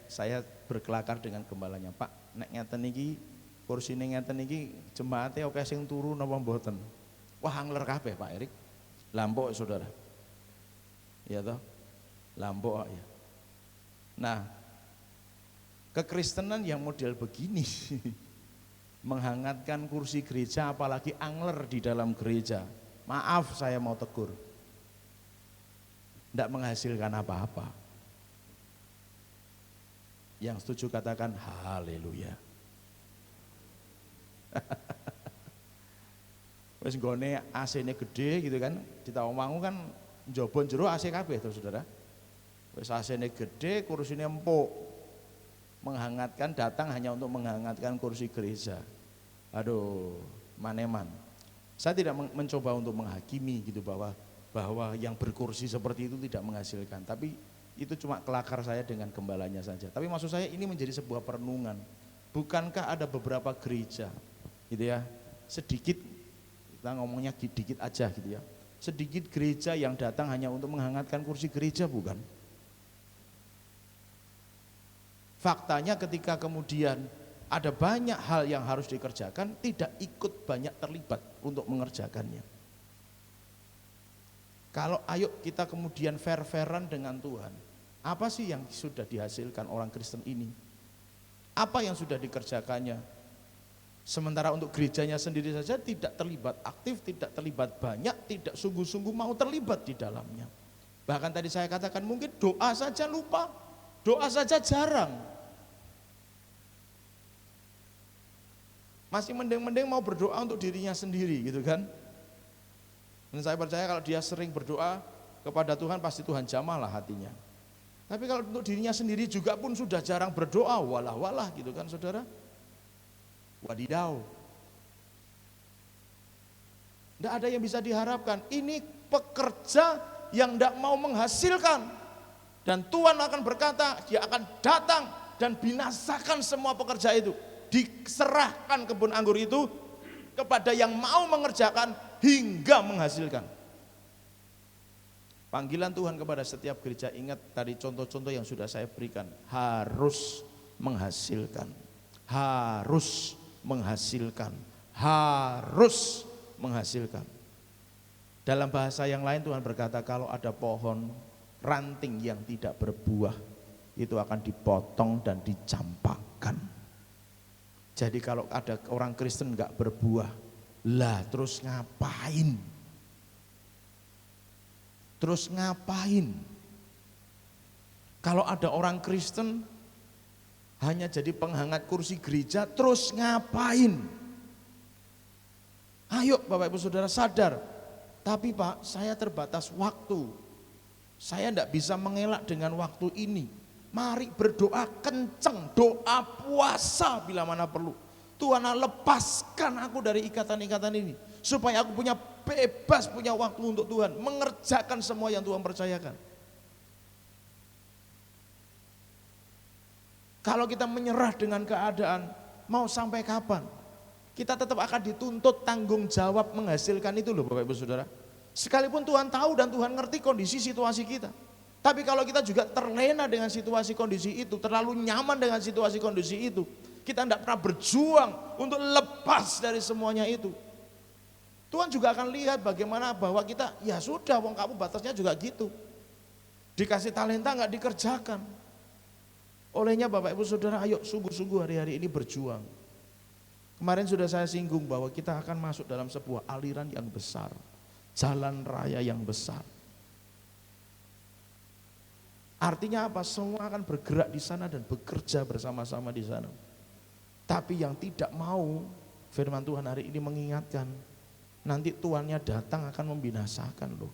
Saya berkelakar dengan gembalanya, Pak, nek ngeten iki kursi ini ngeten iki jemaatnya oke sing turu napa mboten? Wah angler kabeh Pak Erik. Lampok Saudara. Ya toh? Lampok ya. Nah, kekristenan yang model begini menghangatkan kursi gereja apalagi angler di dalam gereja. Maaf saya mau tegur. Tidak menghasilkan apa-apa. Yang setuju katakan haleluya. Wis nggone AC-ne gede gitu kan, di Tawangmangu kan njaba jero AC kabeh to Saudara. Wis AC-ne gede, kursine empuk. Menghangatkan, datang hanya untuk menghangatkan kursi gereja. Aduh, maneman. Saya tidak mencoba untuk menghakimi gitu bahwa yang berkursi seperti itu tidak menghasilkan, tapi itu cuma kelakar saya dengan gembalanya saja. Tapi maksud saya ini menjadi sebuah perenungan. Bukankah ada beberapa gereja gitu ya, sedikit, kita ngomongnya dikit aja gitu ya, sedikit gereja yang datang hanya untuk menghangatkan kursi gereja, bukan? Faktanya ketika kemudian ada banyak hal yang harus dikerjakan, tidak ikut banyak terlibat untuk mengerjakannya. Kalau ayo kita kemudian fair-fairan dengan Tuhan, apa sih yang sudah dihasilkan orang Kristen ini? Apa yang sudah dikerjakannya? Sementara untuk gerejanya sendiri saja tidak terlibat aktif, tidak terlibat banyak, tidak sungguh-sungguh mau terlibat di dalamnya. Bahkan tadi saya katakan mungkin doa saja lupa, doa saja jarang. Masih mending-mending mau berdoa untuk dirinya sendiri gitu kan. Dan saya percaya kalau dia sering berdoa kepada Tuhan, pasti Tuhan jamahlah hatinya. Tapi kalau untuk dirinya sendiri juga pun sudah jarang berdoa, walah-walah gitu kan Saudara. Wadidaw. Tidak ada yang bisa diharapkan. Ini pekerja yang tidak mau menghasilkan. Dan Tuhan akan berkata, dia akan datang dan binasakan semua pekerja itu. Diserahkan kebun anggur itu kepada yang mau mengerjakan hingga menghasilkan. Panggilan Tuhan kepada setiap gereja, ingat tadi contoh-contoh yang sudah saya berikan, harus menghasilkan, harus menghasilkan, harus menghasilkan. Dalam bahasa yang lain Tuhan berkata, kalau ada pohon ranting yang tidak berbuah, itu akan dipotong dan dicampakkan. Jadi kalau ada orang Kristen enggak berbuah, lah terus ngapain? Terus ngapain? Kalau ada orang Kristen hanya jadi penghangat kursi gereja, terus ngapain? Ayo Bapak Ibu Saudara sadar. Tapi Pak, saya terbatas waktu. Saya enggak bisa mengelak dengan waktu ini. Mari berdoa kenceng, doa puasa bila mana perlu. Tuhan, lepaskan aku dari ikatan-ikatan ini, supaya aku punya bebas, punya waktu untuk Tuhan, mengerjakan semua yang Tuhan percayakan. Kalau kita menyerah dengan keadaan, mau sampai kapan? Kita tetap akan dituntut tanggung jawab menghasilkan itu loh Bapak Ibu Saudara. Sekalipun Tuhan tahu dan Tuhan ngerti kondisi situasi kita. Tapi kalau kita juga terlena dengan situasi kondisi itu, terlalu nyaman dengan situasi kondisi itu, kita tidak pernah berjuang untuk lepas dari semuanya itu. Tuhan juga akan lihat bagaimana bahwa kita, ya sudah, wong kamu batasnya juga gitu. Dikasih talenta nggak dikerjakan. Olehnya Bapak Ibu Saudara, ayo sungguh-sungguh hari-hari ini berjuang. Kemarin sudah saya singgung bahwa kita akan masuk dalam sebuah aliran yang besar, jalan raya yang besar. Artinya apa? Semua akan bergerak di sana dan bekerja bersama-sama di sana. Tapi yang tidak mau, firman Tuhan hari ini mengingatkan, nanti tuannya datang akan membinasakan loh.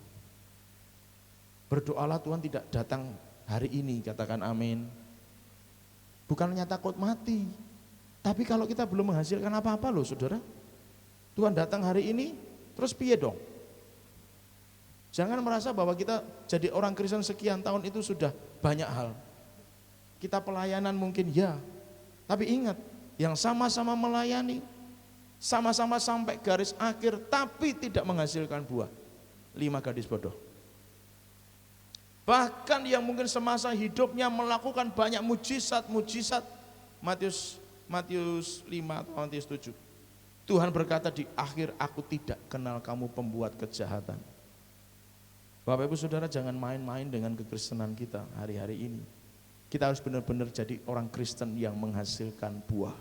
Berdoalah Tuhan tidak datang hari ini, katakan amin. Bukannya takut mati, tapi kalau kita belum menghasilkan apa-apa loh Saudara. Tuhan datang hari ini, terus piye dong? Jangan merasa bahwa kita jadi orang Kristen sekian tahun itu sudah banyak hal. Kita pelayanan mungkin ya, tapi ingat, yang sama-sama melayani, sama-sama sampai garis akhir, tapi tidak menghasilkan buah. 5 gadis bodoh. Bahkan yang mungkin semasa hidupnya melakukan banyak mujizat-mujizat, Matius 5 atau Matius 7. Tuhan berkata di akhir, aku tidak kenal kamu pembuat kejahatan. Bapak Ibu Saudara, jangan main-main dengan kekristenan kita hari-hari ini. Kita harus benar-benar jadi orang Kristen yang menghasilkan buah.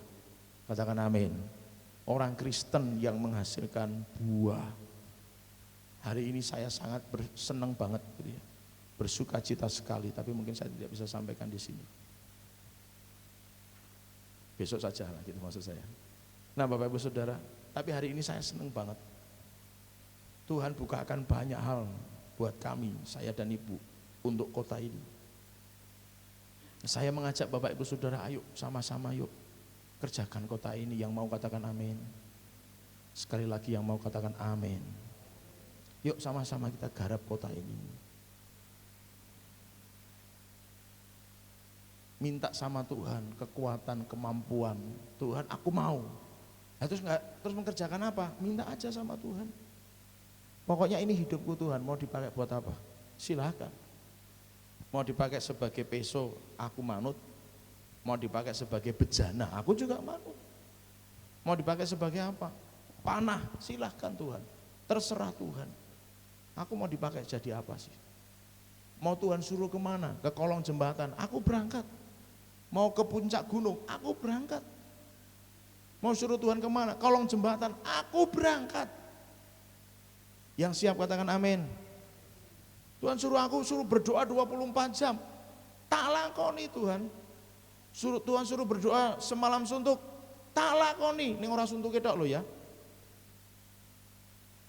Katakan amin. Orang Kristen yang menghasilkan buah. Hari ini saya sangat senang banget gitu ya. Bersuka cita sekali, tapi mungkin saya tidak bisa sampaikan di sini. Besok saja lah gitu maksud saya. Nah Bapak Ibu Saudara, tapi hari ini saya senang banget. Tuhan bukakan banyak hal buat kami, saya dan Ibu, untuk kota ini. Saya mengajak Bapak Ibu Saudara, ayo sama-sama yuk kerjakan kota ini. Yang mau katakan amin. Sekali lagi yang mau katakan amin. Yuk sama-sama kita garap kota ini. Minta sama Tuhan kekuatan, kemampuan. Tuhan, aku mau. Nah, terus mengerjakan apa? Minta aja sama Tuhan. Pokoknya ini hidupku Tuhan, mau dipakai buat apa? Silakan. Mau dipakai sebagai peso, aku manut. Mau dipakai sebagai bejana, aku juga manut. Mau dipakai sebagai apa? Panah, silahkan Tuhan. Terserah Tuhan. Aku mau dipakai jadi apa sih? Mau Tuhan suruh kemana? Ke kolong jembatan, aku berangkat. Mau ke puncak gunung, aku berangkat. Mau suruh Tuhan kemana? Kolong jembatan, aku berangkat. Yang siap katakan amin. Tuhan suruh berdoa 24 jam. Tak lakoni Tuhan. Tuhan suruh berdoa semalam suntuk. Tak lakoni. Ini orang suntuk itu loh ya.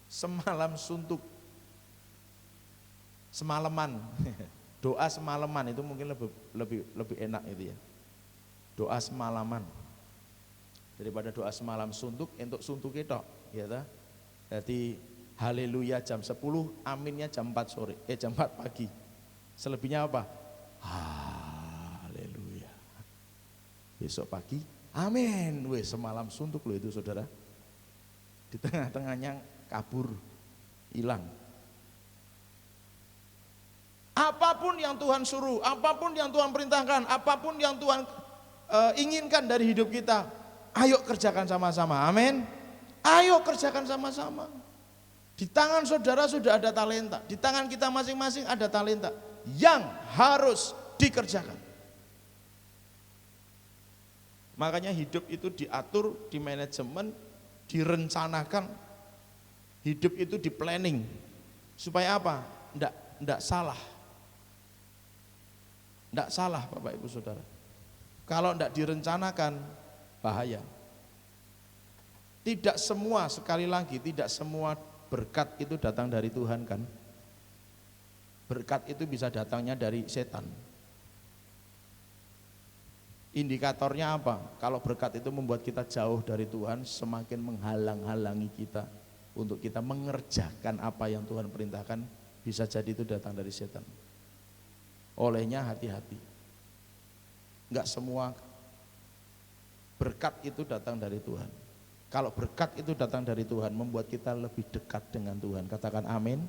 Semalam suntuk. Semalaman. Doa semalaman itu mungkin lebih enak itu ya. Doa semalaman. Daripada doa semalam suntuk, entuk suntuk itu ya ta. Jadi haleluya jam 10, aminnya jam 4 sore, jam 4 pagi. Selebihnya apa? Haleluya. Besok pagi, amin. Weh, semalam suntuk loh itu saudara. Di tengah-tengahnya kabur, hilang. Apapun yang Tuhan suruh, apapun yang Tuhan perintahkan, apapun yang Tuhan inginkan dari hidup kita, ayo kerjakan sama-sama, amin. Ayo kerjakan sama-sama. Di tangan saudara sudah ada talenta, di tangan kita masing-masing ada talenta yang harus dikerjakan. Makanya hidup itu diatur, di manajemen, direncanakan. Hidup itu di planning. Supaya apa? Enggak salah. Enggak salah Bapak Ibu Saudara. Kalau enggak direncanakan, bahaya. Tidak semua, sekali lagi, tidak semua berkat itu datang dari Tuhan kan. Berkat itu bisa datangnya dari setan. Indikatornya apa? Kalau berkat itu membuat kita jauh dari Tuhan, semakin menghalang-halangi kita untuk kita mengerjakan apa yang Tuhan perintahkan, bisa jadi itu datang dari setan. Olehnya hati-hati. Enggak semua berkat itu datang dari Tuhan. Kalau berkat itu datang dari Tuhan, membuat kita lebih dekat dengan Tuhan. Katakan amin.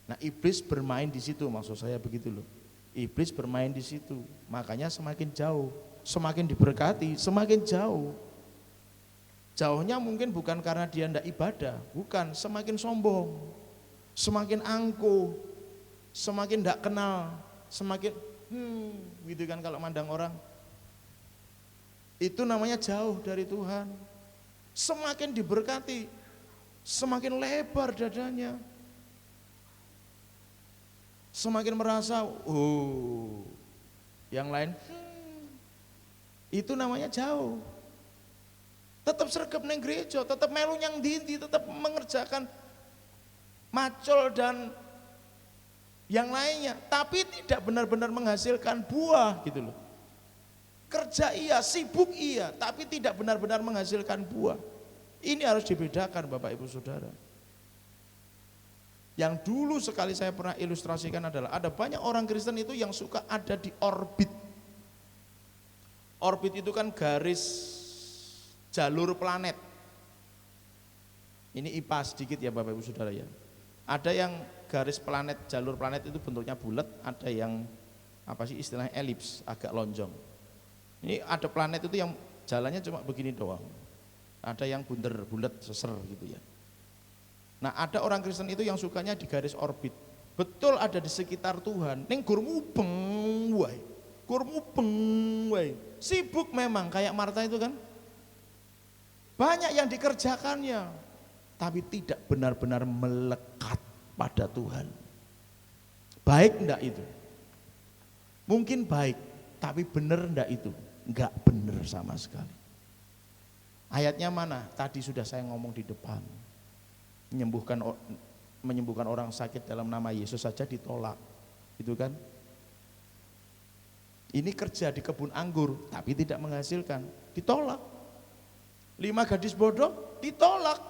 Nah, iblis bermain di situ, maksud saya begitu loh. Iblis bermain di situ, makanya semakin jauh, semakin diberkati, semakin jauh. Jauhnya mungkin bukan karena dia tidak ibadah, bukan, semakin sombong, semakin angkuh, semakin tidak kenal, semakin gitu kan kalau mandang orang. Itu namanya jauh dari Tuhan. Semakin diberkati, semakin lebar dadanya. Semakin merasa, yang lain, itu namanya jauh. Tetap sergap neng gereja, tetap melu yang dindi, tetap mengerjakan macul dan yang lainnya, tapi tidak benar-benar menghasilkan buah gitu loh. Kerja iya, sibuk iya, tapi tidak benar-benar menghasilkan buah. Ini harus dibedakan Bapak Ibu Saudara. Yang dulu sekali saya pernah ilustrasikan adalah ada banyak orang Kristen itu yang suka ada di orbit. Orbit itu kan garis jalur planet. Ini IPA sedikit ya Bapak Ibu Saudara ya. Ada yang garis planet, jalur planet itu bentuknya bulat, ada yang apa sih istilahnya elips, agak lonjong. Ini ada planet itu yang jalannya cuma begini doang. Ada yang bunder, bulat, seser gitu ya. Nah, ada orang Kristen itu yang sukanya di garis orbit. Betul ada di sekitar Tuhan. Ning gur mubeng wae. Gur mubeng wae. Sibuk memang kayak Marta itu kan. Banyak yang dikerjakannya, tapi tidak benar-benar melekat pada Tuhan. Baik enggak itu? Mungkin baik, tapi benar enggak itu? Enggak benar sama sekali. Ayatnya mana? Tadi sudah saya ngomong di depan. Menyembuhkan menyembuhkan orang sakit dalam nama Yesus saja ditolak. Itu kan? Ini kerja di kebun anggur tapi tidak menghasilkan, ditolak. 5 gadis bodoh ditolak.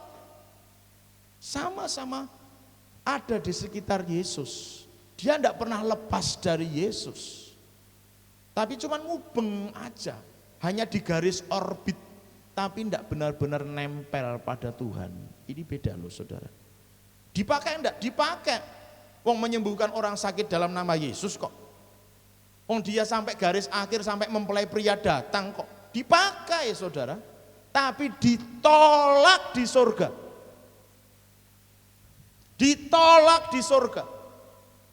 Sama-sama ada di sekitar Yesus. Dia tidak pernah lepas dari Yesus. Tapi cuma ngubeng aja, hanya di garis orbit, tapi tidak benar-benar nempel pada Tuhan. Ini beda loh saudara. Dipakai enggak? Dipakai. Wong menyembuhkan orang sakit dalam nama Yesus kok. Wong dia sampai garis akhir, sampai mempelai pria datang kok. Dipakai saudara. Tapi ditolak di surga. Ditolak di surga.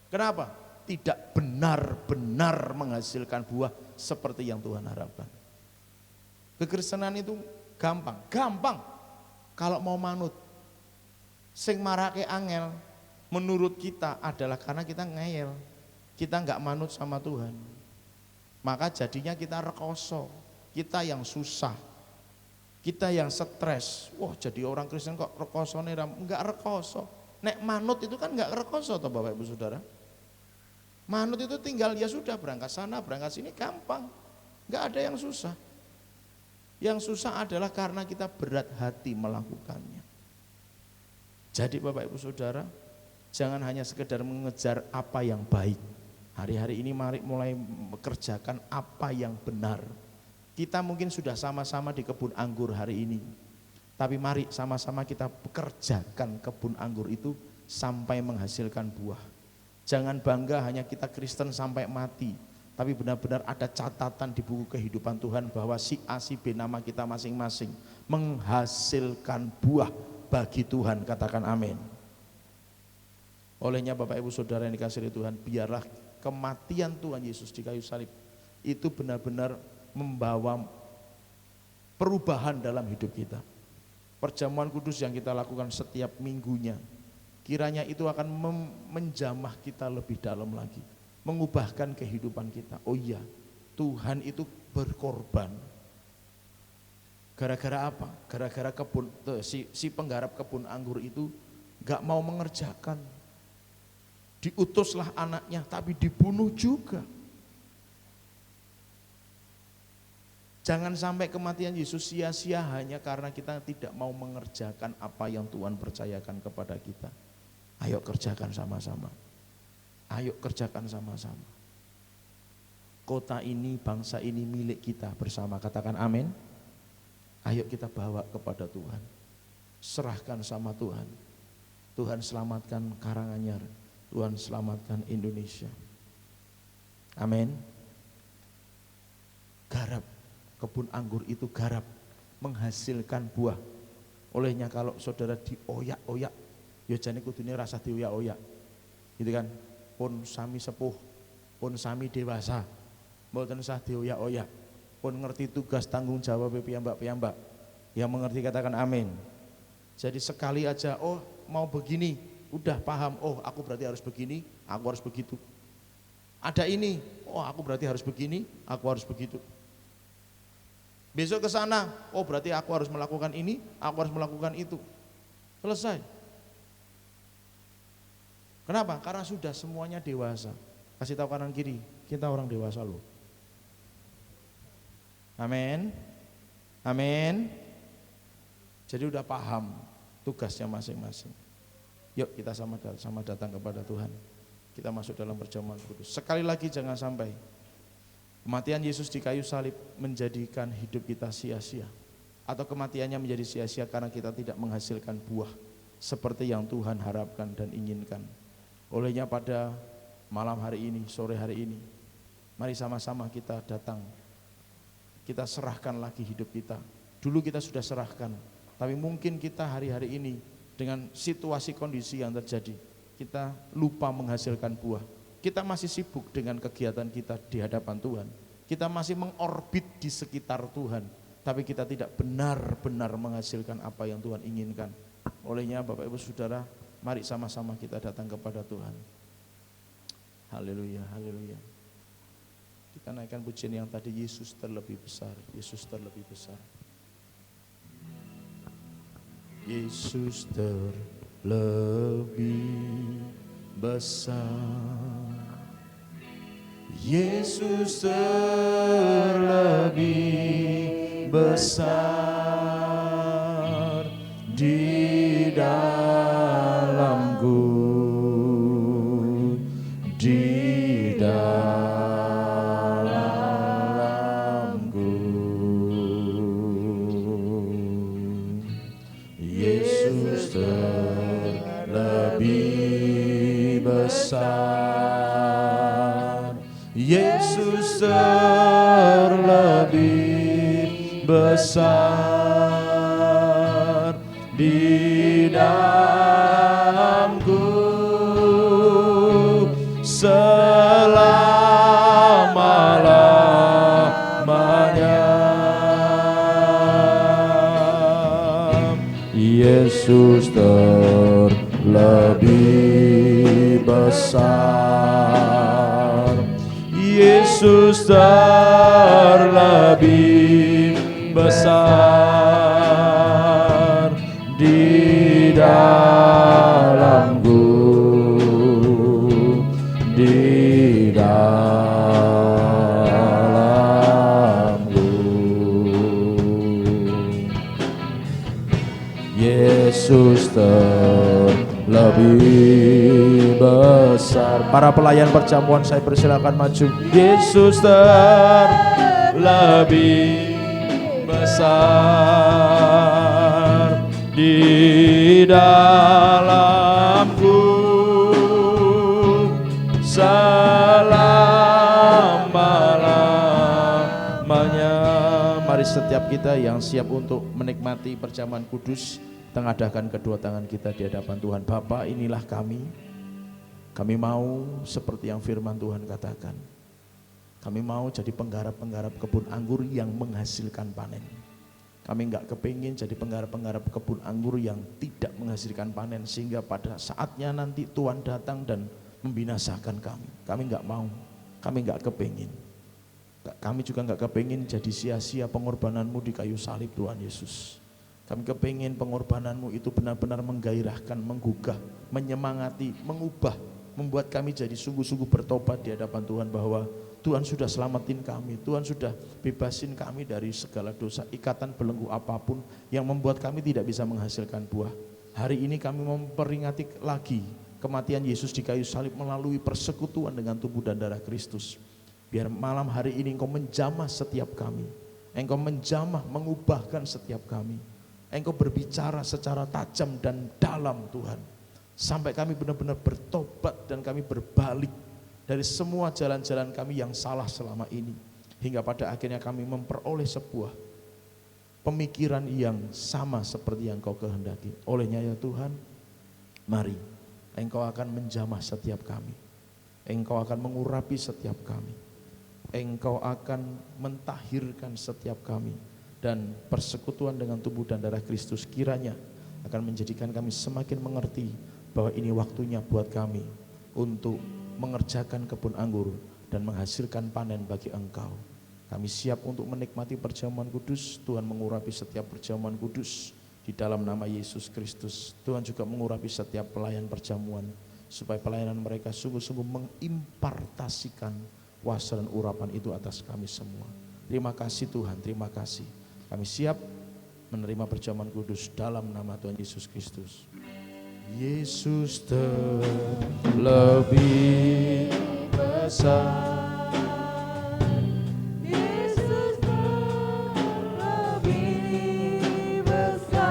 Kenapa? Tidak benar-benar menghasilkan buah seperti yang Tuhan harapkan. Kekristenan itu gampang, kalau mau manut. Sing marake angel menurut kita adalah karena kita ngeyel. Kita enggak manut sama Tuhan. Maka jadinya kita rekoso, kita yang susah, kita yang stres. Wah, jadi orang Kristen kok rekoso nih, enggak rekoso. Nek manut itu kan enggak rekoso toh Bapak Ibu Saudara. Manut itu tinggal ya sudah berangkat sana, berangkat sini gampang. Enggak ada yang susah. Yang susah adalah karena kita berat hati melakukannya. Jadi Bapak Ibu Saudara, jangan hanya sekedar mengejar apa yang baik. Hari-hari ini mari mulai mengerjakan apa yang benar. Kita mungkin sudah sama-sama di kebun anggur hari ini. Tapi mari sama-sama kita pekerjakan kebun anggur itu sampai menghasilkan buah. Jangan bangga hanya kita Kristen sampai mati. Tapi benar-benar ada catatan di buku kehidupan Tuhan bahwa si A, si B nama kita masing-masing menghasilkan buah bagi Tuhan. Katakan amin. Olehnya Bapak Ibu Saudara yang dikasihi Tuhan, biarlah kematian Tuhan Yesus di kayu salib itu benar-benar membawa perubahan dalam hidup kita. Perjamuan kudus yang kita lakukan setiap minggunya, kiranya itu akan menjamah kita lebih dalam lagi, mengubahkan kehidupan kita. Oh iya, Tuhan itu berkorban. Gara-gara apa? Gara-gara si penggarap kebun anggur itu gak mau mengerjakan. Diutuslah anaknya tapi dibunuh juga. Jangan sampai kematian Yesus sia-sia hanya karena kita tidak mau mengerjakan apa yang Tuhan percayakan kepada kita. Ayo kerjakan sama-sama. Ayo kerjakan sama-sama. Kota ini, bangsa ini milik kita bersama. Katakan amin. Ayo kita bawa kepada Tuhan. Serahkan sama Tuhan. Tuhan selamatkan Karanganyar. Tuhan selamatkan Indonesia. Amin. Garap, kebun anggur itu garap, menghasilkan buah. Olehnya kalau saudara dioyak-oyak, ya jane kudune rasa dioyak-oyak. Gitu kan? Pun sami sepuh, pun sami dewasa, mboten usah dioyak-oyak. Pun ngerti tugas tanggung jawab piyambak-piyambak. Yang mengerti katakan amin. Jadi sekali aja, oh mau begini, udah paham, oh aku berarti harus begini, aku harus begitu. Ada ini, oh aku berarti harus begini, aku harus begitu. Besok ke sana, oh berarti aku harus melakukan ini, aku harus melakukan itu. Selesai. Kenapa? Karena sudah semuanya dewasa. Kasih tahu kanan kiri, kita orang dewasa loh. Amin. Amin. Jadi udah paham tugasnya masing-masing. Yuk kita sama datang kepada Tuhan. Kita masuk dalam perjamuan kudus. Sekali lagi jangan sampai kematian Yesus di kayu salib menjadikan hidup kita sia-sia. Atau kematiannya menjadi sia-sia karena kita tidak menghasilkan buah seperti yang Tuhan harapkan dan inginkan. Olehnya pada malam hari ini, sore hari ini, mari sama-sama kita datang. Kita serahkan lagi hidup kita. Dulu kita sudah serahkan, tapi mungkin kita hari-hari ini dengan situasi kondisi yang terjadi, kita lupa menghasilkan buah. Kita masih sibuk dengan kegiatan kita di hadapan Tuhan. Kita masih mengorbit di sekitar Tuhan, tapi kita tidak benar-benar menghasilkan apa yang Tuhan inginkan. Olehnya Bapak Ibu Saudara, mari sama-sama kita datang kepada Tuhan. Haleluya, haleluya. Kita naikkan pujian yang tadi, Yesus terlebih besar, Yesus terlebih besar. Yesus terlebih lebih besar. Yesus terlebih besar di dalamku, di dalamku. Yesus terlebih besar, Yesus terlebih besar di dalamku selama-lamanya. Yesus terlebih besar, Yesus terlebih besar di dalamku, di dalamku. Yesus terlebih besar. Para pelayan perjamuan saya persilakan maju. Yesus terlebih besar di dalamku selama-lamanya. Mari setiap kita yang siap untuk menikmati perjamuan kudus, tengadahkan kedua tangan kita di hadapan Tuhan. Bapa, inilah kami. Kami mau seperti yang firman Tuhan katakan. Kami mau jadi penggarap-penggarap kebun anggur yang menghasilkan panen. Kami enggak kepingin jadi penggarap-penggarap kebun anggur yang tidak menghasilkan panen, sehingga pada saatnya nanti Tuhan datang dan membinasakan kami. Kami enggak mau, kami enggak kepingin. Kami juga enggak kepingin jadi sia-sia pengorbananmu di kayu salib, Tuhan Yesus. Kami kepingin pengorbananmu itu benar-benar menggairahkan, menggugah, menyemangati, mengubah, membuat kami jadi sungguh-sungguh bertobat di hadapan Tuhan bahwa Tuhan sudah selamatin kami, Tuhan sudah bebasin kami dari segala dosa, ikatan belenggu apapun yang membuat kami tidak bisa menghasilkan buah. Hari ini kami memperingati lagi kematian Yesus di kayu salib melalui persekutuan dengan tubuh dan darah Kristus. Biar malam hari ini Engkau menjamah setiap kami, Engkau menjamah, mengubahkan setiap kami. Engkau berbicara secara tajam dan dalam Tuhan, sampai kami benar-benar bertobat dan kami berbalik dari semua jalan-jalan kami yang salah selama ini, hingga pada akhirnya kami memperoleh sebuah pemikiran yang sama seperti yang Kau kehendaki. Olehnya ya Tuhan, mari Engkau akan menjamah setiap kami, Engkau akan mengurapi setiap kami, Engkau akan mentahirkan setiap kami. Dan persekutuan dengan tubuh dan darah Kristus kiranya akan menjadikan kami semakin mengerti bahwa ini waktunya buat kami untuk mengerjakan kebun anggur dan menghasilkan panen bagi Engkau. Kami siap untuk menikmati perjamuan kudus. Tuhan mengurapi setiap perjamuan kudus di dalam nama Yesus Kristus. Tuhan juga mengurapi setiap pelayan perjamuan supaya pelayanan mereka sungguh-sungguh mengimpartasikan kuasa dan urapan itu atas kami semua. Terima kasih Tuhan, terima kasih. Kami siap menerima perjamuan kudus dalam nama Tuhan Yesus Kristus. Yesus terlebih besar. Yesus terlebih besar.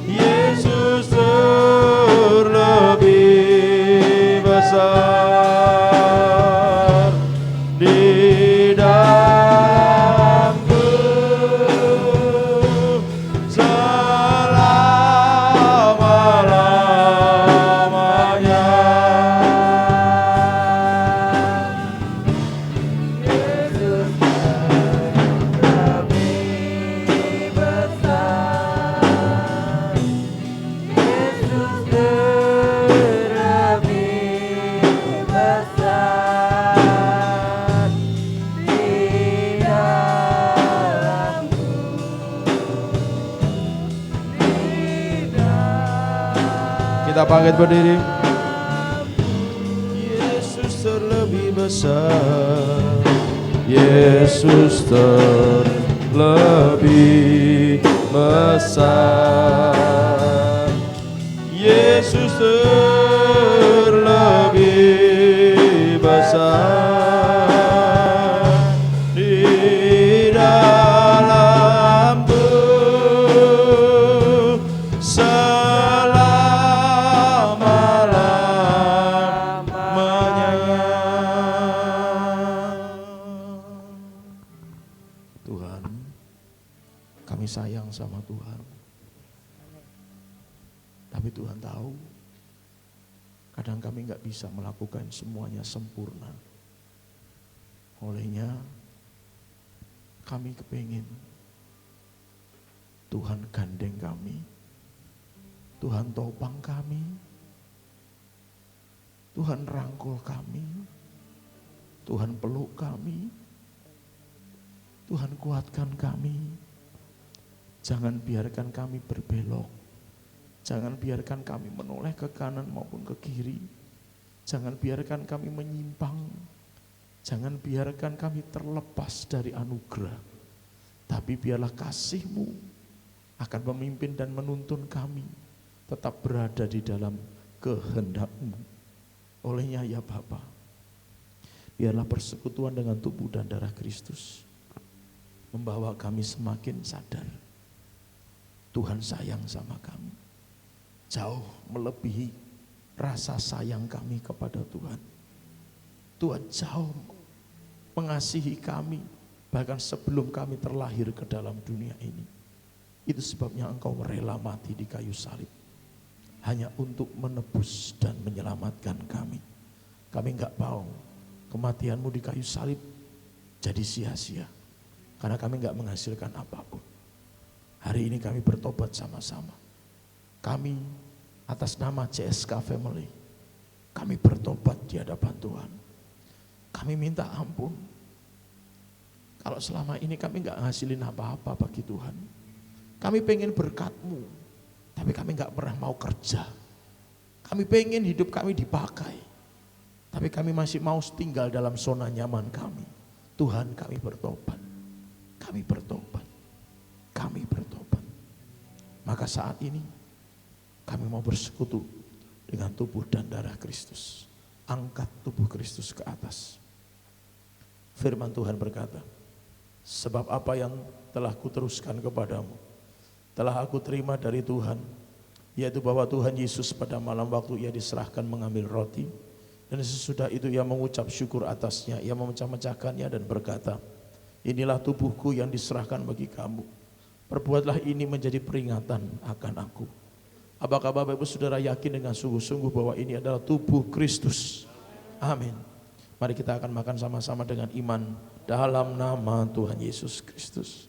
Yesus terlebih besar di dalamku selama-lamanya. Yesus terlebih besar. Yesus terlebih besar di dalamku, di dalamku. Kita bangkit berdiri. Yesus terlebih besar. Yesus terlebih besar. Yesus terlebih besar di dalamku selama-lamanya. Tuhan, kami sayang sama Tuhan. Tapi Tuhan tahu, kadang kami nggak bisa melakukan semuanya sempurna. Olehnya, kami kepingin Tuhan gandeng kami, Tuhan topang kami, Tuhan rangkul kami, Tuhan peluk kami, Tuhan kuatkan kami. Jangan biarkan kami berbelok. Jangan biarkan kami menoleh ke kanan maupun ke kiri. Jangan biarkan kami menyimpang. Jangan biarkan kami terlepas dari anugerah. Tapi biarlah kasih-Mu akan memimpin dan menuntun kami tetap berada di dalam kehendak-Mu. Olehnya ya Bapa, biarlah persekutuan dengan tubuh dan darah Kristus membawa kami semakin sadar Tuhan sayang sama kami. Jauh melebihi rasa sayang kami kepada Tuhan. Tuhan jauh mengasihi kami bahkan sebelum kami terlahir ke dalam dunia ini. Itu sebabnya Engkau rela mati di kayu salib hanya untuk menebus dan menyelamatkan kami. Kami enggak mau kematian-Mu di kayu salib jadi sia-sia karena kami enggak menghasilkan apapun. Hari ini kami bertobat sama-sama. Kami atas nama CSK Family, kami bertobat di hadapan Tuhan. Kami minta ampun. Kalau selama ini kami enggak ngasilin apa-apa bagi Tuhan. Kami pengen berkat-Mu, tapi kami enggak pernah mau kerja. Kami pengen hidup kami dipakai, tapi kami masih mau tinggal dalam zona nyaman kami. Tuhan, kami bertobat. Kami bertobat. Kami bertobat. Maka saat ini kami mau bersekutu dengan tubuh dan darah Kristus. Angkat tubuh Kristus ke atas. Firman Tuhan berkata, sebab apa yang telah kuteruskan kepadamu, telah aku terima dari Tuhan, yaitu bahwa Tuhan Yesus pada malam waktu Ia diserahkan mengambil roti, dan sesudah itu Ia mengucap syukur atasnya, Ia memecah-mecahkannya dan berkata, inilah tubuhku yang diserahkan bagi kamu. Perbuatlah ini menjadi peringatan akan aku. Apakah Bapak Ibu Saudara yakin dengan sungguh-sungguh bahwa ini adalah tubuh Kristus? Amin. Mari kita akan makan sama-sama dengan iman dalam nama Tuhan Yesus Kristus.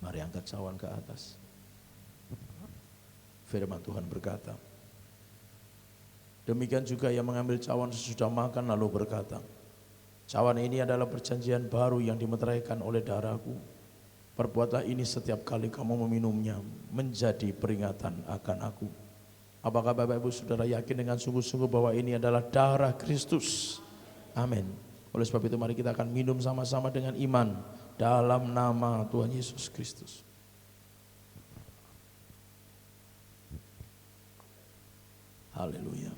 Mari angkat cawan ke atas. Firman Tuhan berkata, demikian juga Ia mengambil cawan sesudah makan lalu berkata, cawan ini adalah perjanjian baru yang dimeteraikan oleh darahku. Perbuatlah ini setiap kali kamu meminumnya menjadi peringatan akan aku. Apakah Bapak Ibu Saudara yakin dengan sungguh-sungguh bahwa ini adalah darah Kristus? Amin. Oleh sebab itu mari kita akan minum sama-sama dengan iman dalam nama Tuhan Yesus Kristus. Haleluya.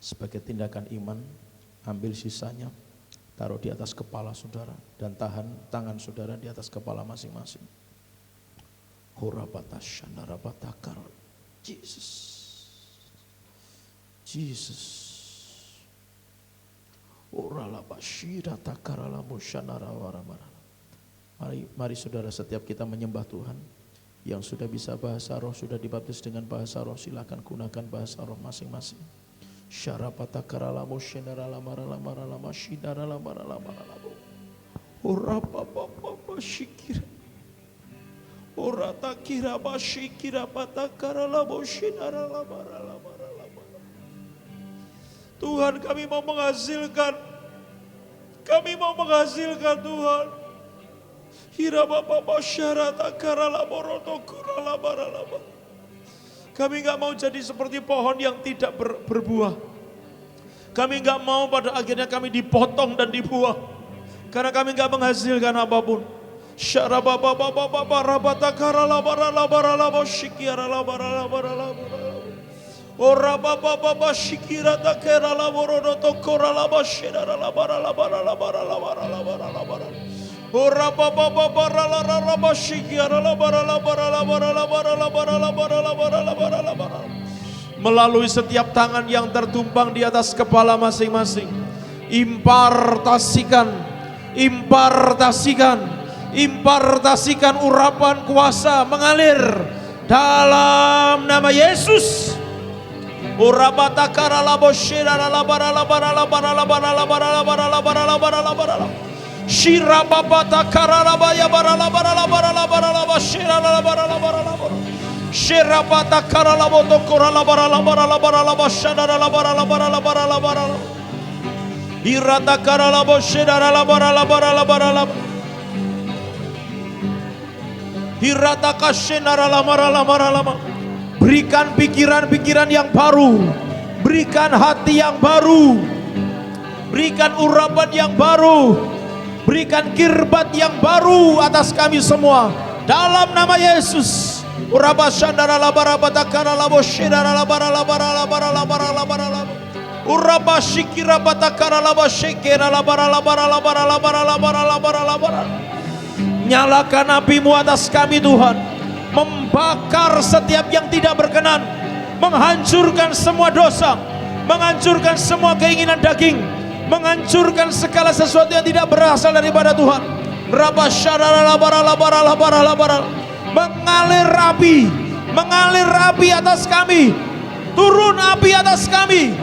Sebagai tindakan iman, ambil sisanya, taruh di atas kepala saudara dan tahan tangan saudara di atas kepala masing-masing. Jesus. Jesus. Mari saudara, setiap kita menyembah Tuhan. Yang sudah bisa bahasa roh, sudah dibaptis dengan bahasa roh, silakan gunakan bahasa roh masing-masing. Tuhan, kami mau menghasilkan Tuhan. Kami enggak mau jadi seperti pohon yang tidak berbuah. Kami enggak mau pada akhirnya kami dipotong dan dibuang, karena kami enggak menghasilkan apapun. Melalui setiap tangan yang tertumpang di atas kepala masing-masing, impartasikan urapan kuasa mengalir dalam nama Yesus. Berikan pikiran-pikiran yang baru, berikan hati yang baru, berikan urapan yang baru, berikan kirbat yang baru atas kami semua dalam nama Yesus. Nyalakan api-Mu atas kami Tuhan, membakar setiap yang tidak berkenan, menghancurkan semua dosa, menghancurkan semua keinginan daging, menghancurkan segala sesuatu yang tidak berasal daripada Tuhan. Mengalir api atas kami, turun api atas kami.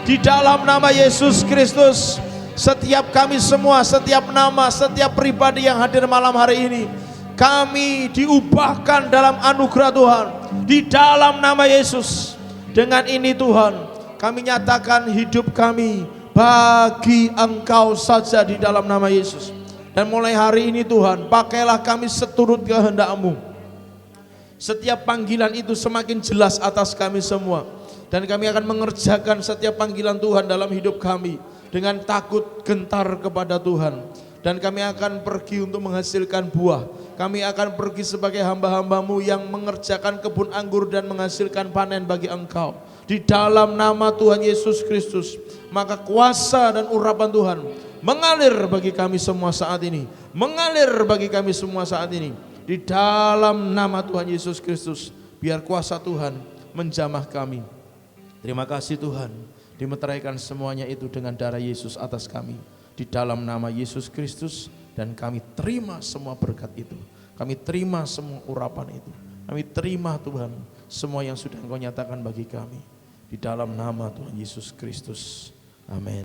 Di dalam nama Yesus Kristus, setiap kami semua, setiap nama, setiap pribadi yang hadir malam hari ini, kami diubahkan dalam anugerah Tuhan di dalam nama Yesus. Dengan ini Tuhan, kami nyatakan hidup kami bagi Engkau saja di dalam nama Yesus. Dan mulai hari ini Tuhan, pakailah kami seturut kehendak-Mu. Setiap panggilan itu semakin jelas atas kami semua, dan kami akan mengerjakan setiap panggilan Tuhan dalam hidup kami dengan takut gentar kepada Tuhan. Dan kami akan pergi untuk menghasilkan buah. Kami akan pergi sebagai hamba-hamba-Mu yang mengerjakan kebun anggur dan menghasilkan panen bagi Engkau. Di dalam nama Tuhan Yesus Kristus, maka kuasa dan urapan Tuhan mengalir bagi kami semua saat ini. Mengalir bagi kami semua saat ini. Di dalam nama Tuhan Yesus Kristus, biar kuasa Tuhan menjamah kami. Terima kasih Tuhan, dimeteraikan semuanya itu dengan darah Yesus atas kami. Di dalam nama Yesus Kristus, dan kami terima semua berkat itu. Kami terima semua urapan itu. Kami terima Tuhan semua yang sudah Engkau nyatakan bagi kami. Di dalam nama Tuhan Yesus Kristus. Amin.